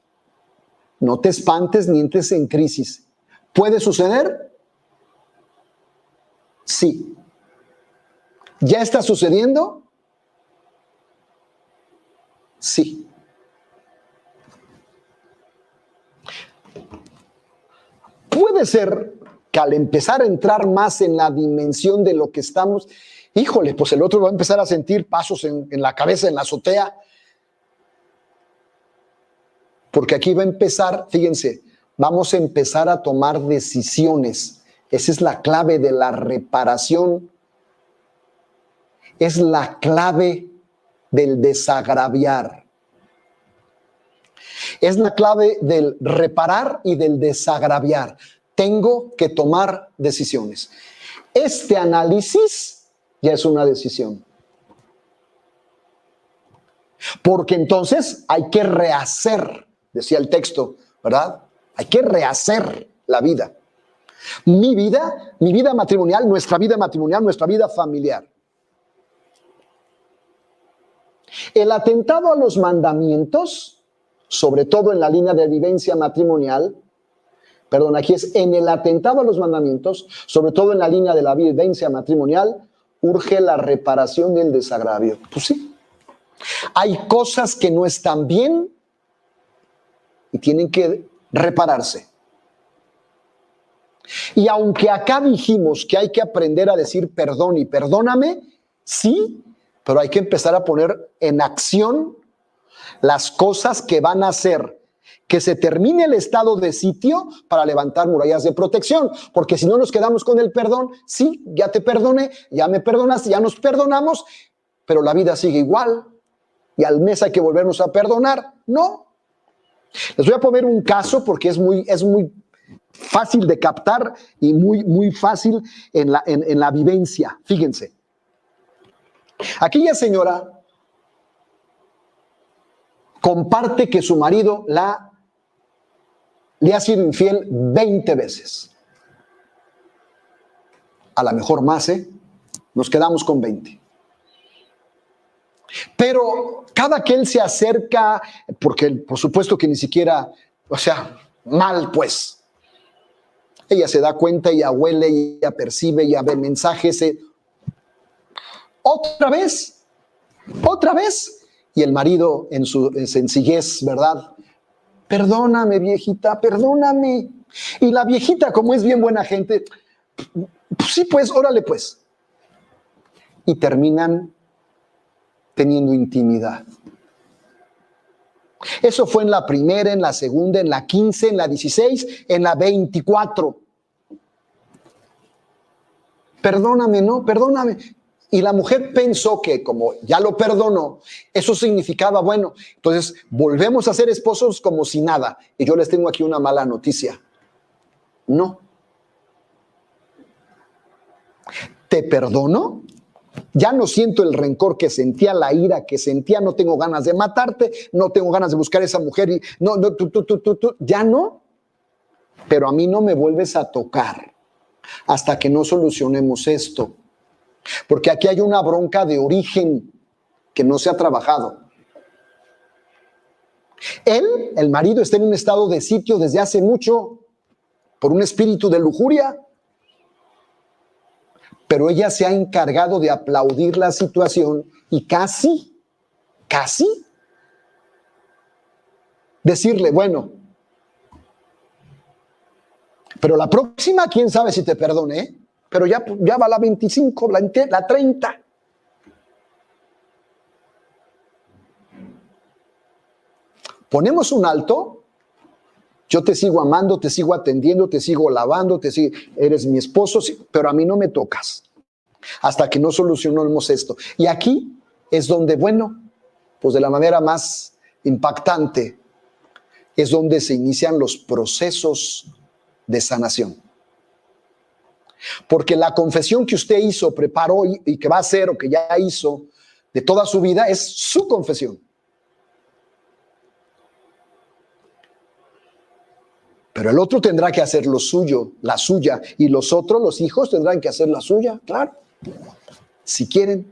Speaker 1: No te espantes ni entres en crisis. ¿Puede suceder? Sí. ¿Ya está sucediendo? Sí. Puede ser que al empezar a entrar más en la dimensión de lo que estamos, híjole, pues el otro va a empezar a sentir pasos en la cabeza, en la azotea. Porque aquí va a empezar, fíjense, vamos a empezar a tomar decisiones. Esa es la clave de la reparación. Es la clave del desagraviar. Es la clave del reparar y del desagraviar. Tengo que tomar decisiones. Este análisis ya es una decisión. Porque entonces hay que rehacer, decía el texto, ¿verdad? Hay que rehacer la vida. Mi vida matrimonial, nuestra vida familiar. El atentado a los mandamientos, sobre todo en la línea de vivencia matrimonial, perdón, aquí es en el atentado a los mandamientos, sobre todo en la línea de la vivencia matrimonial, urge la reparación del desagravio. Pues sí, hay cosas que no están bien y tienen que repararse. Y aunque acá dijimos que hay que aprender a decir perdón y perdóname, sí, pero hay que empezar a poner en acción las cosas que van a hacer que se termine el estado de sitio para levantar murallas de protección, porque si no nos quedamos con el perdón, sí, ya te perdoné, ya me perdonaste, ya nos perdonamos, pero la vida sigue igual y al mes hay que volvernos a perdonar. No. Les voy a poner un caso porque es muy fácil de captar y muy fácil en la vivencia. Fíjense, aquella señora comparte que su marido le ha sido infiel 20 veces. A lo mejor más, nos quedamos con 20. Pero cada que él se acerca, porque por supuesto que ni siquiera, o sea, mal pues. Ella se da cuenta, ella huele, ella percibe, ella ve mensajes. Otra vez. Y el marido en su sencillez, ¿verdad? Perdóname, viejita, perdóname. Y la viejita, como es bien buena gente, pues sí, pues, órale, pues. Y terminan teniendo intimidad. Eso fue en la primera, en la segunda, en la 15, en la 16, en la 24. Perdóname, no, perdóname. Y la mujer pensó que como ya lo perdonó, eso significaba, bueno, entonces volvemos a ser esposos como si nada. Y yo les tengo aquí una mala noticia. No. Te perdono, ya no siento el rencor que sentía, la ira que sentía, no tengo ganas de matarte, no tengo ganas de buscar a esa mujer y ya no. Pero a mí no me vuelves a tocar hasta que no solucionemos esto. Porque aquí hay una bronca de origen que no se ha trabajado. Él, el marido, está en un estado de sitio desde hace mucho por un espíritu de lujuria, pero ella se ha encargado de aplaudir la situación y casi decirle, bueno, pero la próxima, quién sabe si te perdone, pero ya va la 25, la 30. Ponemos un alto, yo te sigo amando, te sigo atendiendo, te sigo lavando, eres mi esposo, pero a mí no me tocas hasta que no solucionemos esto. Y aquí es donde, bueno, pues de la manera más impactante, es donde se inician los procesos de sanación. Porque la confesión que usted hizo, preparó y que va a hacer o que ya hizo de toda su vida es su confesión. Pero el otro tendrá que hacer lo suyo, la suya, y los otros, los hijos, tendrán que hacer la suya, claro, si quieren.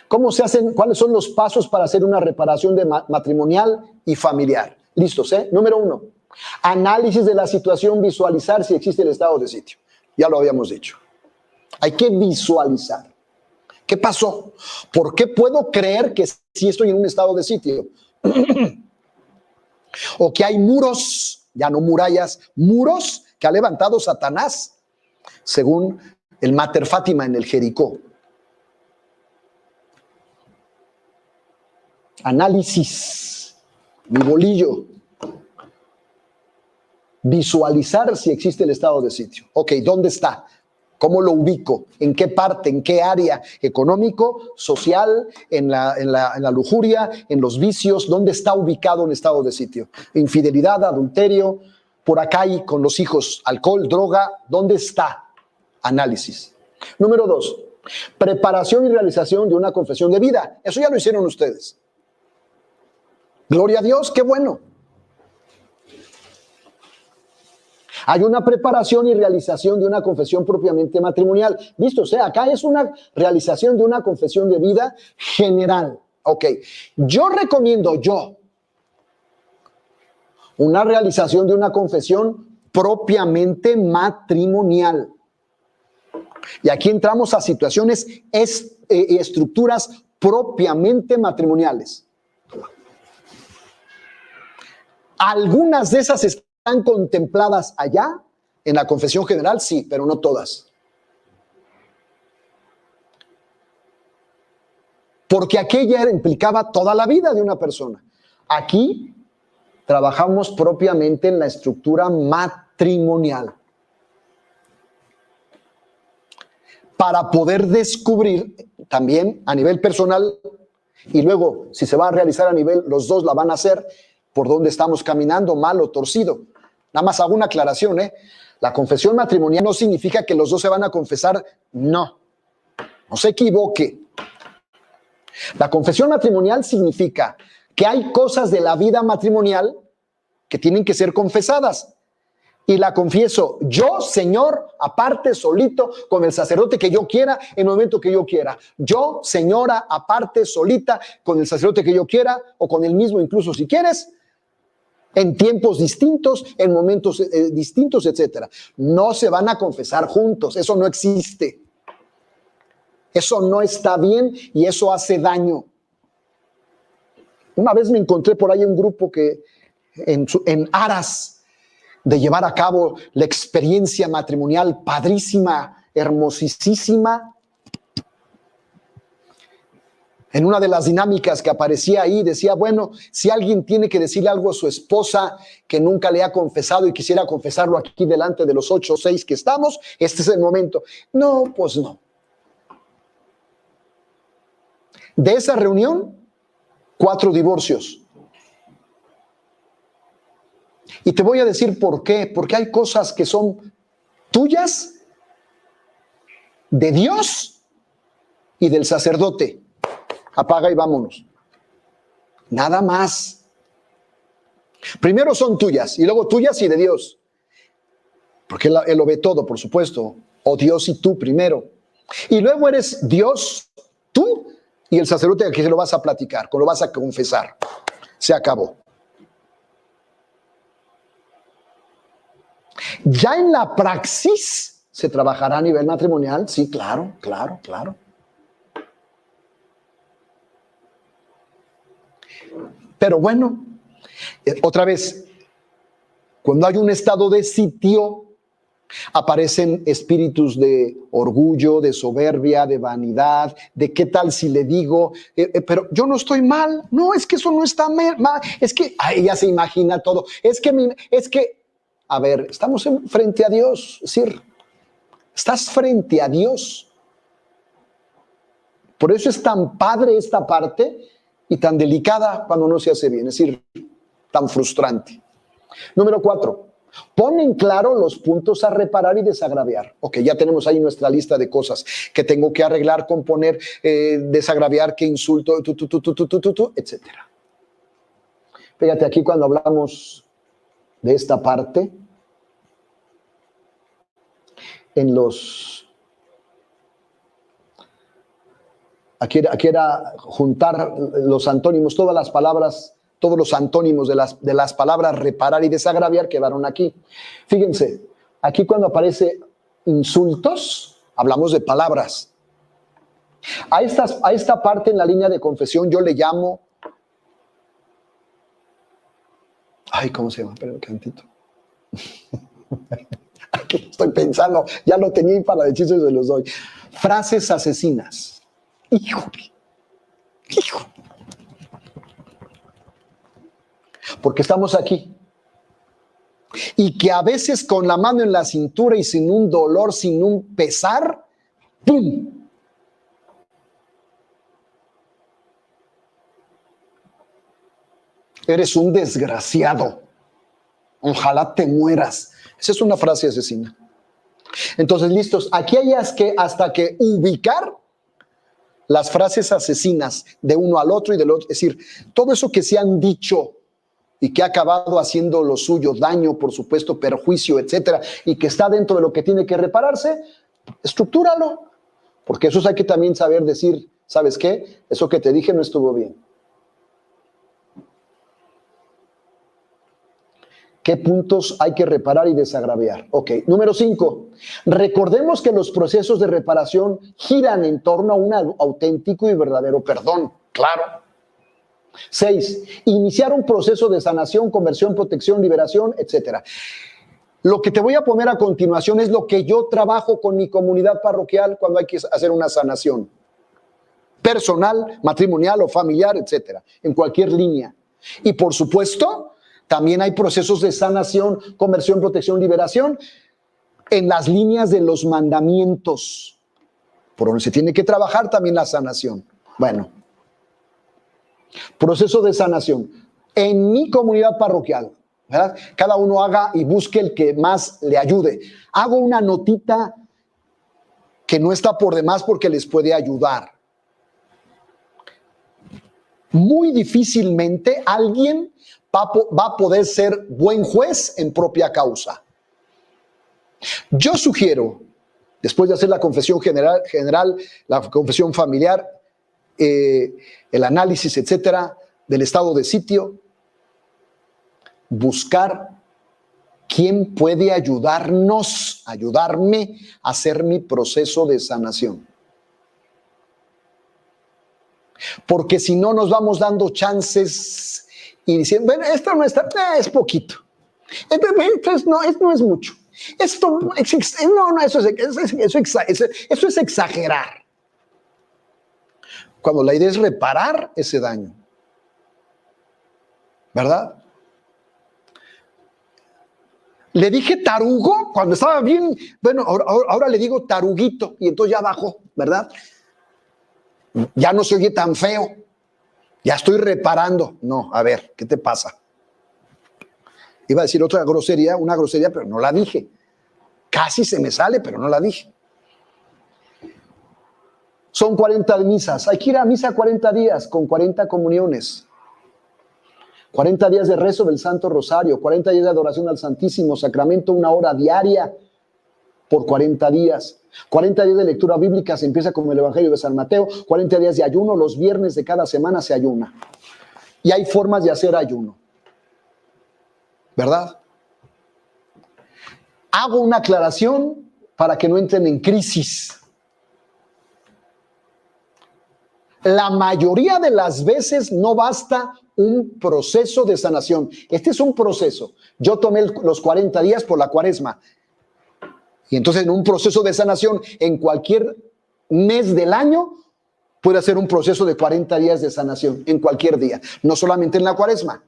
Speaker 1: ¿Cómo se hacen? ¿Cuáles son los pasos para hacer una reparación matrimonial y familiar? ¿Listos, Número 1. Análisis de la situación, visualizar si existe el estado de sitio. Ya lo habíamos dicho. Hay que visualizar. ¿Qué pasó? ¿Por qué puedo creer que sí estoy en un estado de sitio? O que hay muros, ya no murallas, muros que ha levantado Satanás, según el Mater Fátima en el Jericó. Análisis, mi bolillo. Visualizar si existe el estado de sitio. Ok, ¿dónde está? ¿Cómo lo ubico? ¿En qué parte? ¿En qué área? ¿Económico? ¿Social? ¿En la lujuria? ¿En los vicios? ¿Dónde está ubicado un estado de sitio? ¿Infidelidad? ¿Adulterio? Por acá y con los hijos, alcohol, droga. ¿Dónde está? Análisis. Número 2, preparación y realización de una confesión de vida. Eso ya lo hicieron ustedes. Gloria a Dios, qué bueno. Hay una preparación y realización de una confesión propiamente matrimonial. ¿Listo? O sea, acá es una realización de una confesión de vida general. Ok. Yo recomiendo, una realización de una confesión propiamente matrimonial. Y aquí entramos a situaciones, estructuras propiamente matrimoniales. Algunas de esas están contempladas allá en la confesión general, sí, pero no todas. Porque aquella implicaba toda la vida de una persona. Aquí trabajamos propiamente en la estructura matrimonial para poder descubrir también a nivel personal, y luego si se va a realizar a nivel, los dos la van a hacer, por dónde estamos caminando, mal o torcido. Nada más hago una aclaración, La confesión matrimonial no significa que los dos se van a confesar, no se equivoque. La confesión matrimonial significa que hay cosas de la vida matrimonial que tienen que ser confesadas. Y la confieso yo, Señor, aparte, solito, con el sacerdote que yo quiera, en el momento que yo quiera. Yo, señora, aparte, solita, con el sacerdote que yo quiera, o con el mismo incluso si quieres, en tiempos distintos, en momentos distintos, etc. No se van a confesar juntos, eso no existe. Eso no está bien y eso hace daño. Una vez me encontré por ahí un grupo que en aras de llevar a cabo la experiencia matrimonial padrísima, hermosísima, en una de las dinámicas que aparecía ahí decía, bueno, si alguien tiene que decirle algo a su esposa que nunca le ha confesado y quisiera confesarlo aquí delante de los 8 o 6 que estamos, este es el momento. No, pues no. De esa reunión, 4 divorcios. Y te voy a decir por qué. Porque hay cosas que son tuyas, de Dios y del sacerdote. Apaga y vámonos. Nada más. Primero son tuyas y luego tuyas y de Dios. Porque él lo ve todo, por supuesto. O Dios y tú primero. Y luego eres Dios, tú y el sacerdote al que se lo vas a platicar, lo vas a confesar. Se acabó. Ya en la praxis se trabajará a nivel matrimonial. Sí, claro. Pero bueno, otra vez, cuando hay un estado de sitio, aparecen espíritus de orgullo, de soberbia, de vanidad, de qué tal si le digo, pero yo no estoy mal, no, es que eso no está mal, es que, ella se imagina todo, es que, a ver, estamos frente a Dios, es decir, estás frente a Dios. Por eso es tan padre esta parte y tan delicada cuando no se hace bien, es decir, tan frustrante. Número 4. Pon en claro los puntos a reparar y desagraviar. Ok, ya tenemos ahí nuestra lista de cosas que tengo que arreglar, componer, desagraviar, que insulto, etc. Fíjate aquí cuando hablamos de esta parte, aquí era juntar los antónimos, todas las palabras, todos los antónimos de las palabras reparar y desagraviar quedaron aquí. Fíjense, aquí cuando aparece insultos, hablamos de palabras. A esta parte en la línea de confesión yo le llamo, ¿cómo se llama? Espera un cantito. Aquí estoy pensando, ya lo tenía y para de chistes se los doy. Frases asesinas. Hijo. Porque estamos aquí. Y que a veces con la mano en la cintura y sin un dolor, sin un pesar, ¡pum! Eres un desgraciado. Ojalá te mueras. Esa es una frase asesina. Entonces, listos. Aquí hay hasta que ubicar las frases asesinas de uno al otro y del otro. Es decir, todo eso que se han dicho y que ha acabado haciendo lo suyo, daño, por supuesto, perjuicio, etcétera, y que está dentro de lo que tiene que repararse, estructúralo. Porque eso hay que también saber decir, ¿sabes qué? Eso que te dije no estuvo bien. ¿Qué puntos hay que reparar y desagraviar? Ok, número 5. Recordemos que los procesos de reparación giran en torno a un auténtico y verdadero perdón. Claro. 6. Iniciar un proceso de sanación, conversión, protección, liberación, etc. Lo que te voy a poner a continuación es lo que yo trabajo con mi comunidad parroquial cuando hay que hacer una sanación personal, matrimonial o familiar, etcétera, en cualquier línea. Y por supuesto, también hay procesos de sanación, conversión, protección, liberación en las líneas de los mandamientos, por donde se tiene que trabajar también la sanación. Bueno, proceso de sanación. En mi comunidad parroquial, ¿verdad? Cada uno haga y busque el que más le ayude. Hago una notita que no está por demás porque les puede ayudar. Muy difícilmente alguien va a poder ser buen juez en propia causa. Yo sugiero, después de hacer la confesión general, la confesión familiar, el análisis, etcétera, del estado de sitio, buscar quién puede ayudarme a hacer mi proceso de sanación. Porque si no nos vamos dando chances y diciendo, bueno, esto no está, es poquito. Esto no es mucho. Esto, eso es exagerar. Cuando la idea es reparar ese daño. ¿Verdad? Le dije tarugo cuando estaba bien, bueno, ahora le digo taruguito y entonces ya bajó, ¿verdad? Ya no se oye tan feo, ya estoy reparando. No, a ver, ¿qué te pasa? Iba a decir otra grosería, una grosería, pero no la dije. Casi se me sale, pero no la dije. Son 40 misas, hay que ir a misa 40 días con 40 comuniones. 40 días de rezo del Santo Rosario, 40 días de adoración al Santísimo Sacramento, 1 hora diaria por 40 días. 40 días de lectura bíblica, se empieza con el Evangelio de San Mateo. 40 días de ayuno, los viernes de cada semana se ayuna. Y hay formas de hacer ayuno. ¿Verdad? Hago una aclaración para que no entren en crisis. La mayoría de las veces no basta un proceso de sanación. Este es un proceso. Yo tomé los 40 días por la Cuaresma. Y entonces en un proceso de sanación, en cualquier mes del año, puede hacer un proceso de 40 días de sanación, en cualquier día, no solamente en la Cuaresma.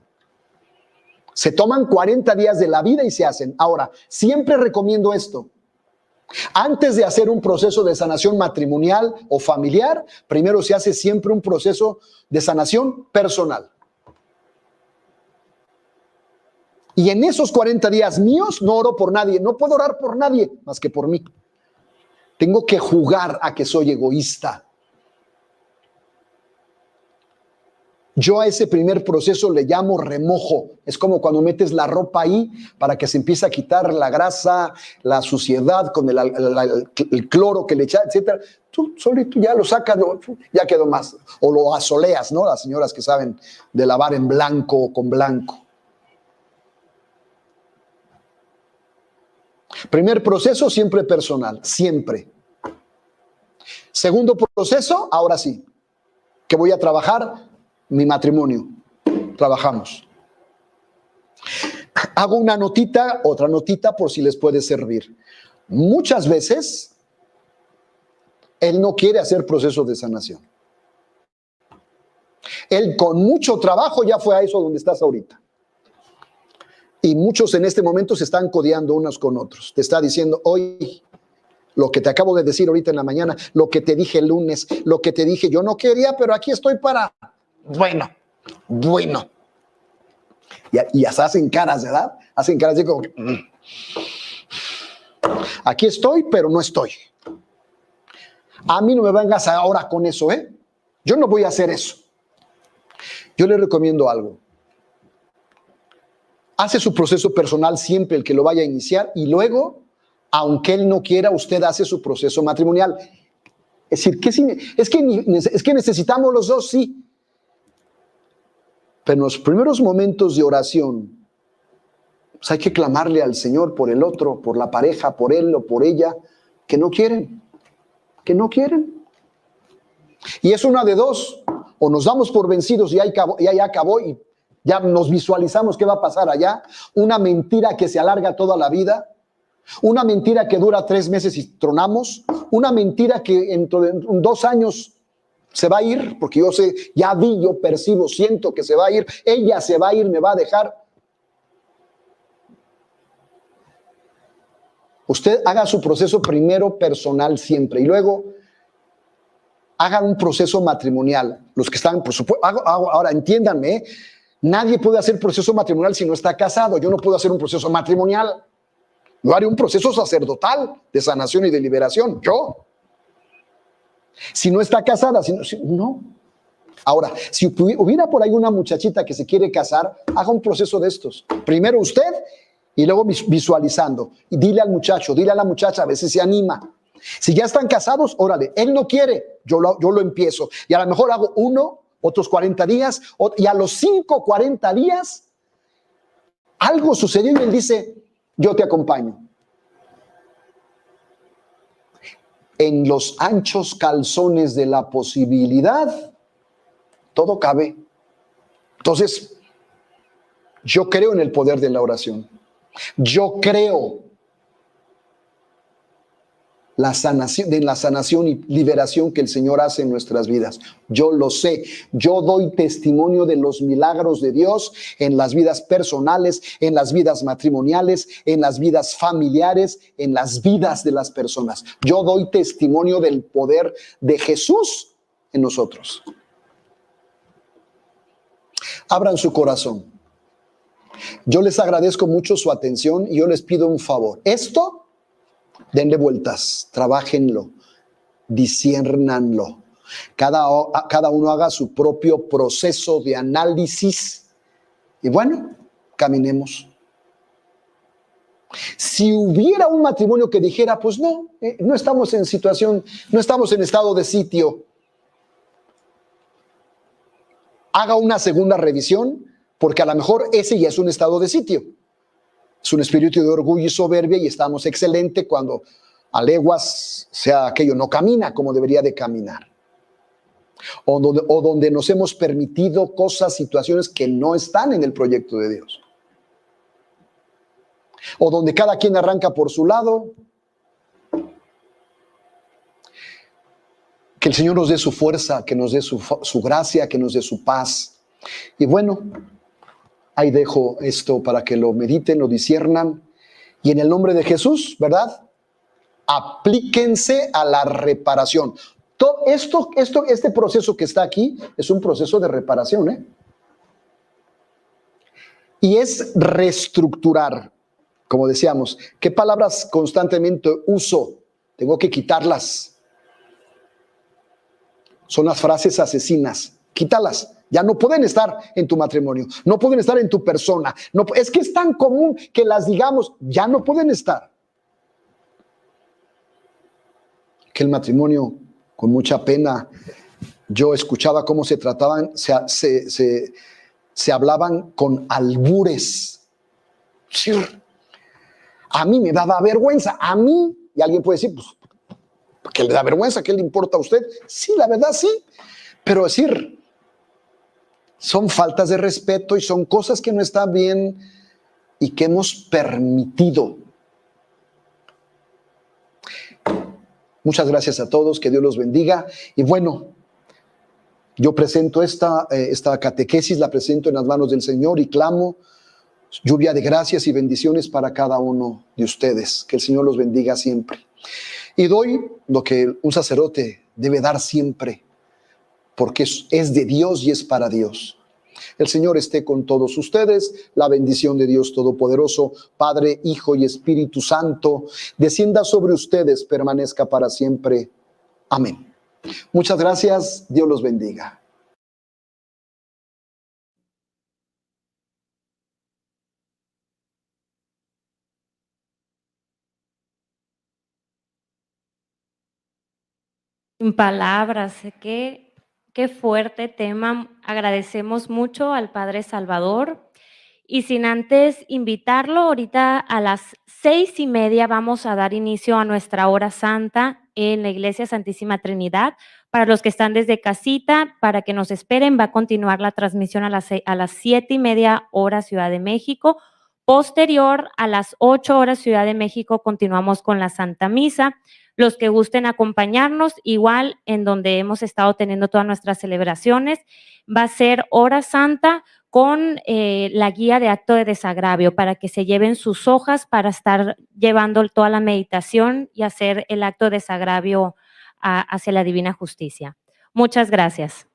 Speaker 1: Se toman 40 días de la vida y se hacen. Ahora, siempre recomiendo esto. Antes de hacer un proceso de sanación matrimonial o familiar, primero se hace siempre un proceso de sanación personal. Y en esos 40 días míos no oro por nadie, no puedo orar por nadie más que por mí. Tengo que jugar a que soy egoísta. Yo a ese primer proceso le llamo remojo. Es como cuando metes la ropa ahí para que se empiece a quitar la grasa, la suciedad con el cloro que le echa, etcétera. Tú solito ya lo sacas, ya quedó más. O lo asoleas, ¿no? Las señoras que saben de lavar en blanco o con blanco. Primer proceso, siempre personal, siempre. Segundo proceso, ahora sí, que voy a trabajar mi matrimonio. Trabajamos. Hago una notita, otra notita por si les puede servir. Muchas veces, él no quiere hacer procesos de sanación. Él con mucho trabajo ya fue a eso donde estás ahorita. Y muchos en este momento se están codeando unos con otros. Te está diciendo, hoy, lo que te acabo de decir ahorita en la mañana, lo que te dije el lunes, lo que te dije, yo no quería, pero aquí estoy para... Bueno. Y hasta hacen caras, ¿verdad? Hacen caras de como... Aquí estoy, pero no estoy. A mí no me vengas ahora con eso, ¿eh? Yo no voy a hacer eso. Yo le recomiendo algo. Hace su proceso personal siempre el que lo vaya a iniciar y luego, aunque él no quiera, usted hace su proceso matrimonial. Es decir, es que necesitamos los dos, sí. Pero en los primeros momentos de oración, Pues hay que clamarle al Señor por el otro, por la pareja, por él o por ella, que no quieren, que no quieren. Y es una de dos: o nos damos por vencidos y ahí acabó y ya nos visualizamos qué va a pasar allá. Una mentira que se alarga toda la vida, una mentira que dura 3 meses y tronamos, una mentira que en 2 años se va a ir, porque yo sé, ya vi, yo percibo, siento que se va a ir, ella se va a ir, me va a dejar. Usted haga su proceso primero personal siempre y luego haga un proceso matrimonial. Los que están, por supuesto, ahora entiéndanme, ¿eh? Nadie puede hacer proceso matrimonial si no está casado. Yo no puedo hacer un proceso matrimonial. Yo haré un proceso sacerdotal de sanación y de liberación. Yo. Si no está casada, no. Ahora, si hubiera por ahí una muchachita que se quiere casar, haga un proceso de estos. Primero usted y luego visualizando. Y dile al muchacho, dile a la muchacha, a veces se anima. Si ya están casados, órale, él no quiere, yo lo empiezo. Y a lo mejor hago 1, otros 40 días, y a los 5, 40 días, algo sucedió y él dice, yo te acompaño. En los anchos calzones de la posibilidad, todo cabe. Entonces, yo creo en el poder de la oración. Yo creo en la sanación y liberación que el Señor hace en nuestras vidas. Yo lo sé. Yo doy testimonio de los milagros de Dios en las vidas personales, en las vidas matrimoniales, en las vidas familiares, en las vidas de las personas. Yo doy testimonio del poder de Jesús en nosotros. Abran su corazón. Yo les agradezco mucho su atención y yo les pido un favor. Esto, denle vueltas, trabájenlo, disciérnanlo. Cada uno haga su propio proceso de análisis y bueno, caminemos. Si hubiera un matrimonio que dijera, pues no, no estamos en situación, no estamos en estado de sitio, haga una segunda revisión, porque a lo mejor ese ya es un estado de sitio. Es un espíritu de orgullo y soberbia y estamos excelente cuando a leguas, sea aquello, no camina como debería de caminar. O donde nos hemos permitido cosas, situaciones que no están en el proyecto de Dios. O donde cada quien arranca por su lado. Que el Señor nos dé su fuerza, que nos dé su gracia, que nos dé su paz. Y bueno, ahí dejo esto para que lo mediten, lo disciernan. Y en el nombre de Jesús, ¿verdad? Aplíquense a la reparación. Todo este proceso que está aquí es un proceso de reparación, ¿eh? Y es reestructurar. Como decíamos, ¿qué palabras constantemente uso? Tengo que quitarlas. Son las frases asesinas. Quítalas. Ya no pueden estar en tu matrimonio, no pueden estar en tu persona. No, es que es tan común que las digamos, ya no pueden estar. Que el matrimonio, con mucha pena, yo escuchaba cómo se trataban, se hablaban con albures. Sí. A mí me daba vergüenza, a mí, y alguien puede decir, pues, ¿qué le da vergüenza? ¿Qué le importa a usted? Sí, la verdad sí, pero decir, son faltas de respeto y son cosas que no están bien y que hemos permitido. Muchas gracias a todos, que Dios los bendiga. Y bueno, yo presento esta catequesis, la presento en las manos del Señor y clamo lluvia de gracias y bendiciones para cada uno de ustedes. Que el Señor los bendiga siempre. Y doy lo que un sacerdote debe dar siempre, porque es de Dios y es para Dios. El Señor esté con todos ustedes. La bendición de Dios Todopoderoso, Padre, Hijo y Espíritu Santo, descienda sobre ustedes, permanezca para siempre. Amén. Muchas gracias. Dios los bendiga.
Speaker 2: Sin palabras, qué fuerte tema. Agradecemos mucho al Padre Salvador Y sin antes invitarlo, ahorita a las 6:30 vamos a dar inicio a nuestra hora santa en la Iglesia Santísima Trinidad. Para los que están desde casita, para que nos esperen, va a continuar la transmisión a las 7:30 hora Ciudad de México. Posterior, a las 8 horas Ciudad de México, continuamos con la Santa Misa. Los que gusten acompañarnos, igual en donde hemos estado teniendo todas nuestras celebraciones, va a ser hora santa con la guía de acto de desagravio para que se lleven sus hojas para estar llevando toda la meditación y hacer el acto de desagravio hacia la divina justicia. Muchas gracias.